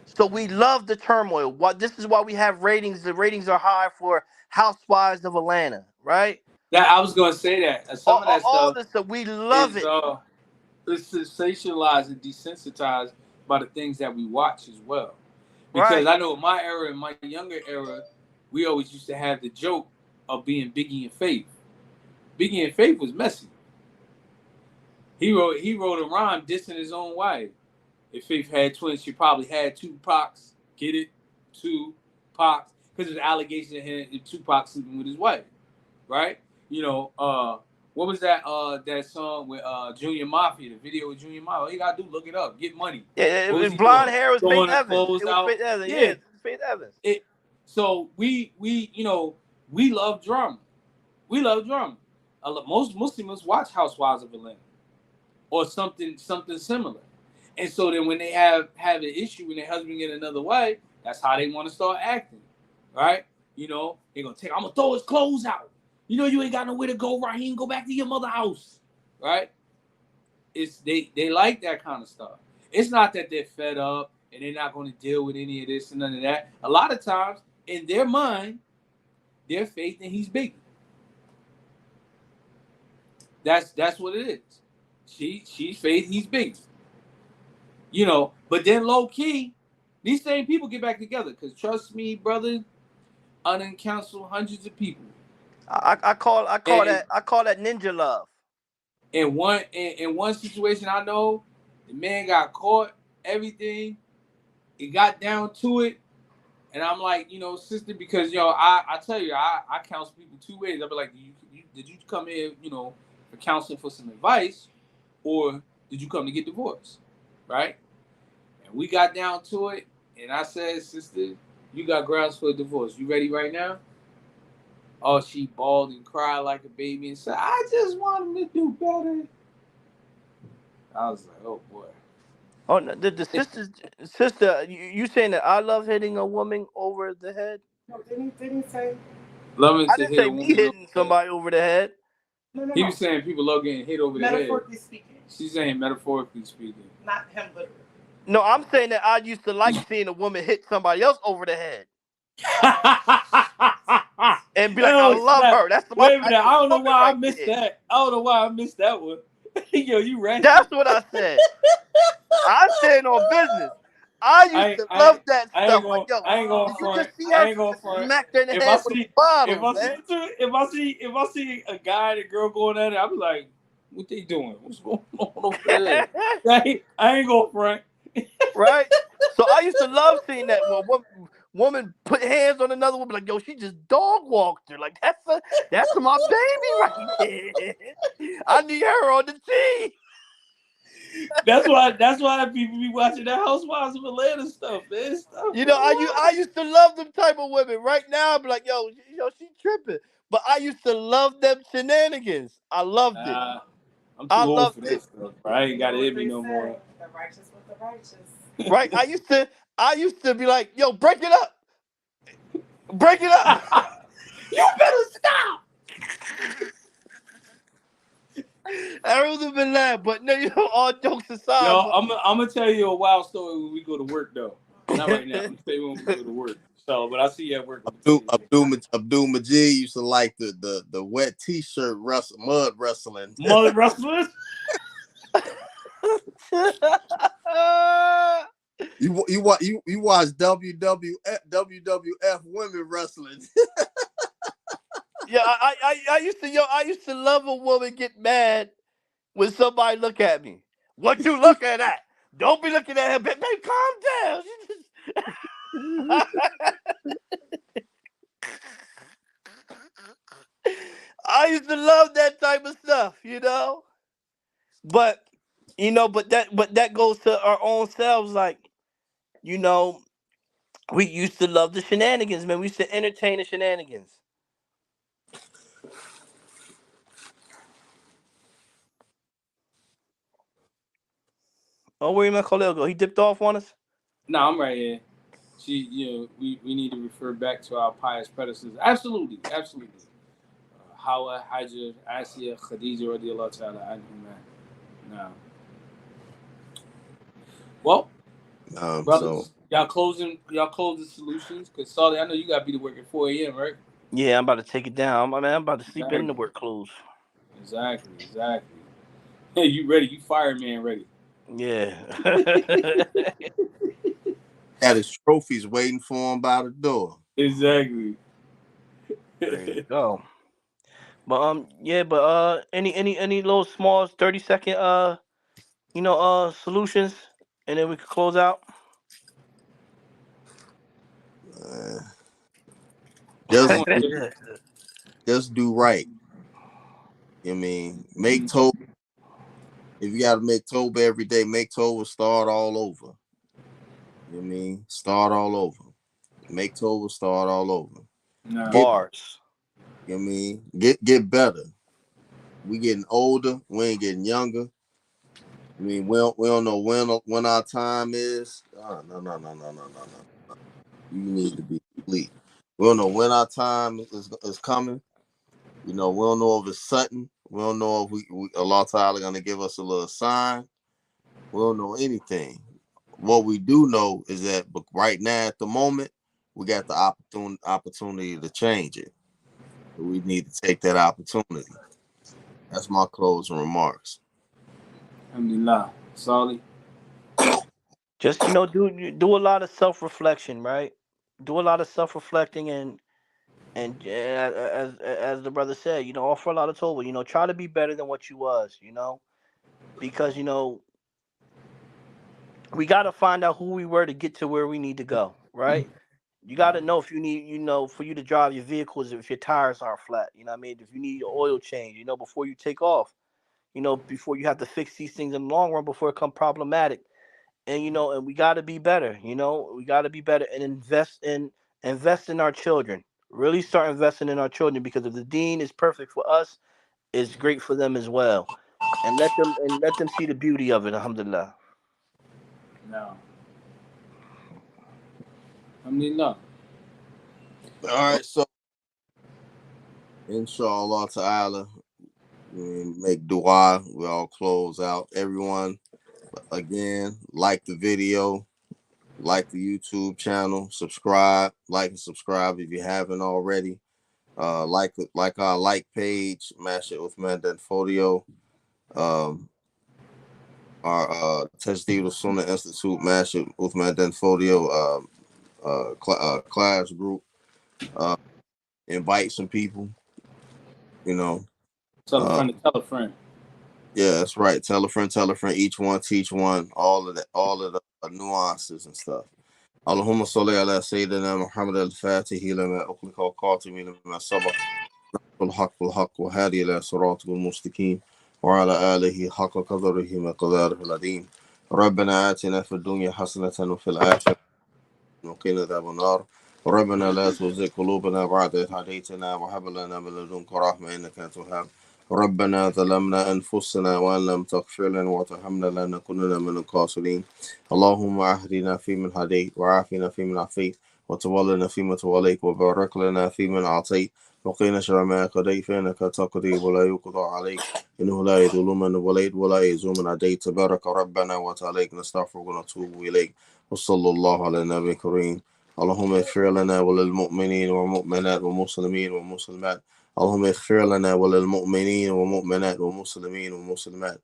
So we love the turmoil. This is why we have ratings. The ratings are high for Housewives of Atlanta, right? That I was gonna say that. Some of that All stuff this stuff, we love is it, it's sensationalized and desensitized by the things that we watch as well. Because right? I know in my era, in my younger era, we always used to have the joke of being Biggie and Faith. Biggie and Faith was messy. He wrote a rhyme dissing his own wife. If Faith had twins, she probably had 2 Pacs. Get it? 2 Pacs. because there's allegations of him and Tupac sleeping with his wife, right? You know, what was that that song with Junior Mafia, the video with Junior Mafia? All you gotta do, look it up, get money. Yeah, What was and he blonde doing? hair was Faith Throwing the Evans. clothes It was out. Faith Evans. Yeah. Yeah, Faith Evans. So we you know, we love drama. We love drama. Most Muslims watch Housewives of Atlanta or something similar. And so then when they have an issue when their husband get another wife, that's how they want to start acting, right? You know, they're gonna I'm gonna throw his clothes out. You know, you ain't got nowhere to go, Raheem. Go back to your mother's house, right? It's they like that kind of stuff. It's not that they're fed up and they're not going to deal with any of this and none of that. A lot of times, in their mind, their faith in he's big. That's what it is. She's faith he's big. You know, but then low key, these same people get back together. Cause trust me, brother, I done counsel hundreds of people. I call that ninja love. In one situation, I know the man got caught, everything. It got down to it, and I'm like, you know, sister, because I tell you, I counsel people two ways. I'll be like, did you come here, you know, for counseling for some advice, or did you come to get divorced, right? And we got down to it, and I said, sister, you got grounds for a divorce. You ready right now? Oh, she bawled and cried like a baby and said, I just want him to do better. I was like, oh boy. Oh, no, the sister, you saying that I love hitting a woman over the head? No, didn't he say? Loving I to didn't hit say a me woman hitting somebody over the head. No. He was saying people love getting hit over the head. Metaphorically speaking. She's saying metaphorically speaking. Not him literally. No, I'm saying that I used to like seeing a woman hit somebody else over the head. And be like, I love her. That's the Wait a minute. I don't know why I missed that. I don't know why I missed that one. Yo, you ratchet. That's what I said. I stand on business. I used to love that stuff. Like, yo, I ain't going front. I ain't going front. Smacked her in the head with a bottle, man. If I see a guy and a girl going at it, I'll be like, what they doing? What's going on over there? I ain't going front. Right? So I used to love seeing that when one woman put hands on another woman, like, yo, she just dog walked her. Like, that's my baby right there. I need her on the team. That's why people be watching that Housewives of Atlanta stuff, man. You know, I used to love them type of women. Right now, I'm like, yo, she tripping. But I used to love them shenanigans. I loved it. I'm too old for that stuff. I ain't got it in me no more. The righteous with the righteous. Right? I used to be like, yo, break it up. Break it up. You better stop. Everyone's have been laughing, but no, all jokes aside. Yo, I'm gonna tell you a wild story when we go to work though. Not right now. I'm gonna tell you when we go to work. So, but I see you at work. Abdul Mujeeb used to like the wet T-shirt mud wrestling. Mud wrestlers. You watch WWF women wrestling. Yeah, I used to love a woman get mad when somebody look at me. What you looking at? Don't be looking at her, babe. Calm down. I used to love that type of stuff, But that goes to our own selves. Like, we used to love the shenanigans, man. We used to entertain the shenanigans. Oh, where did my Khalil go? He dipped off on us? No, I'm right here. We need to refer back to our pious predecessors. Absolutely. Hawa, Hajar, Asiya, Khadija, radiallahu ta'ala anhum. Now. Well, brothers, So y'all closing Soullutionz? Because Saleh, I know you got to be to work at 4 a.m., right? Yeah, I'm about to take it down. I'm about to sleep in the work clothes. Exactly. Hey, you ready? You fireman ready. Yeah. had his trophies waiting for him by the door. Exactly. There you go. But any little small 30-second Soullutionz, and then we could close out. Just do right. You mean, make Toba. If you got to make Toba every day, make Toba, start all over. You mean, start all over. Make Toba, start all over. Bars. You mean, get better. We getting older. We ain't getting younger. I mean, we don't know when our time is. No. You need to be asleep. We don't know when our time is coming. You know, we don't know if it's sudden. We don't know if Allah Ta'ala going to give us a little sign. We don't know anything. What we do know is that right now at the moment, we got the opportunity to change it. We need to take that opportunity. That's my closing remarks. Alhamdulillah. Saleh. Just do a lot of self-reflection, right? Do a lot of self-reflecting and as the brother said, offer a lot of Tawbah. Try to be better than what you was. Because we got to find out who we were to get to where we need to go, right? You got to know if you need, for you to drive your vehicles, if your tires aren't flat, what I mean? If you need your oil change, before you take off, before you have to fix these things in the long run before it become problematic. And, and we got to be better, we got to be better and invest in our children. Really start investing in our children, because if the deen is perfect for us, it's great for them as well. And let them see the beauty of it, alhamdulillah. No. Alhamdulillah. All right, so inshallah ta'ala, we make dua. We all close out. Everyone, again, like the video, like the YouTube channel, subscribe, like and subscribe if you haven't already. Like our like page, Mash It with Mandan Folio. Our Tajdeed Sunnah Institute, Mash It with Mandan Folio class group. Invite some people. Tell a friend to tell a friend. Yeah, that's right. Tell a friend, each one teach one, all of the nuances and stuff. اللهم صل على سيدنا محمد الفاتح لما أغلق والخاتم لما سبق الحق وهادي إلى صراطك المستقيم وعلى آله حق قدره مقداره العظيم. ربنا آتنا في الدنيا حسنة وفي الآخرة وقنا عذاب النار. ربنا لا تزغ قلوبنا بعد إذ هديتنا وهب لنا من لدنك رحمة إنك أنت الوهاب. ربنا ظلمنا أنفسنا وإن لم تغفر لنا وترحمنا لنكونن من الخاسرين. اللهم أهدنا فيمن هديت وعافنا فيمن عافيت وتولنا فيما توليت وبارك لنا فيمن أعطيت وقنا شر ما قضيت فإنك تقضي ولا يقضى عليك إنه لا يذل من وليت ولا يعز من عاديت. تبارك ربنا وتعالى نستغفرك ونتوب إليك. وصلى الله على النبي الكريم. اللهم اغفر لنا وللمؤمنين والمؤمنات والمسلمين والمسلمات. اللهم اغفر لنا وللمؤمنين والمؤمنات والمسلمين والمسلمات.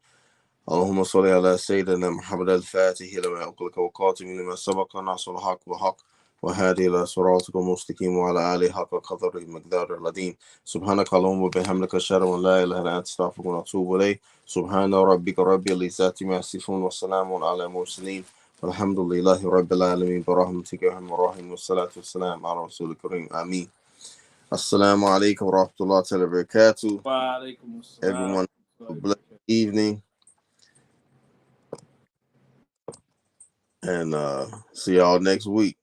اللهم صل على سيدنا محمد الفاتح لما أغلق والخاتم لما سبق ناصر الحق بالحق وهادي إلى صراطك المستقيم وعلى آله حق قدره مقدار العظيم. سبحانك اللهم وبحمدك أشهد أن لا إله إلا أنت أستغفرك وأتوب إليك. سبحان ربك رب العزة عما يصفون وسلام على المرسلين والحمد لله رب العالمين برحمتك يا أرحم الراحمين والصلاة والسلام على رسول الكريم آمين. Assalamu alaikum wa rahmatullahi wa barakatuh. Wa alaikum assalam. Everyone, have a blessed evening. And see y'all next week.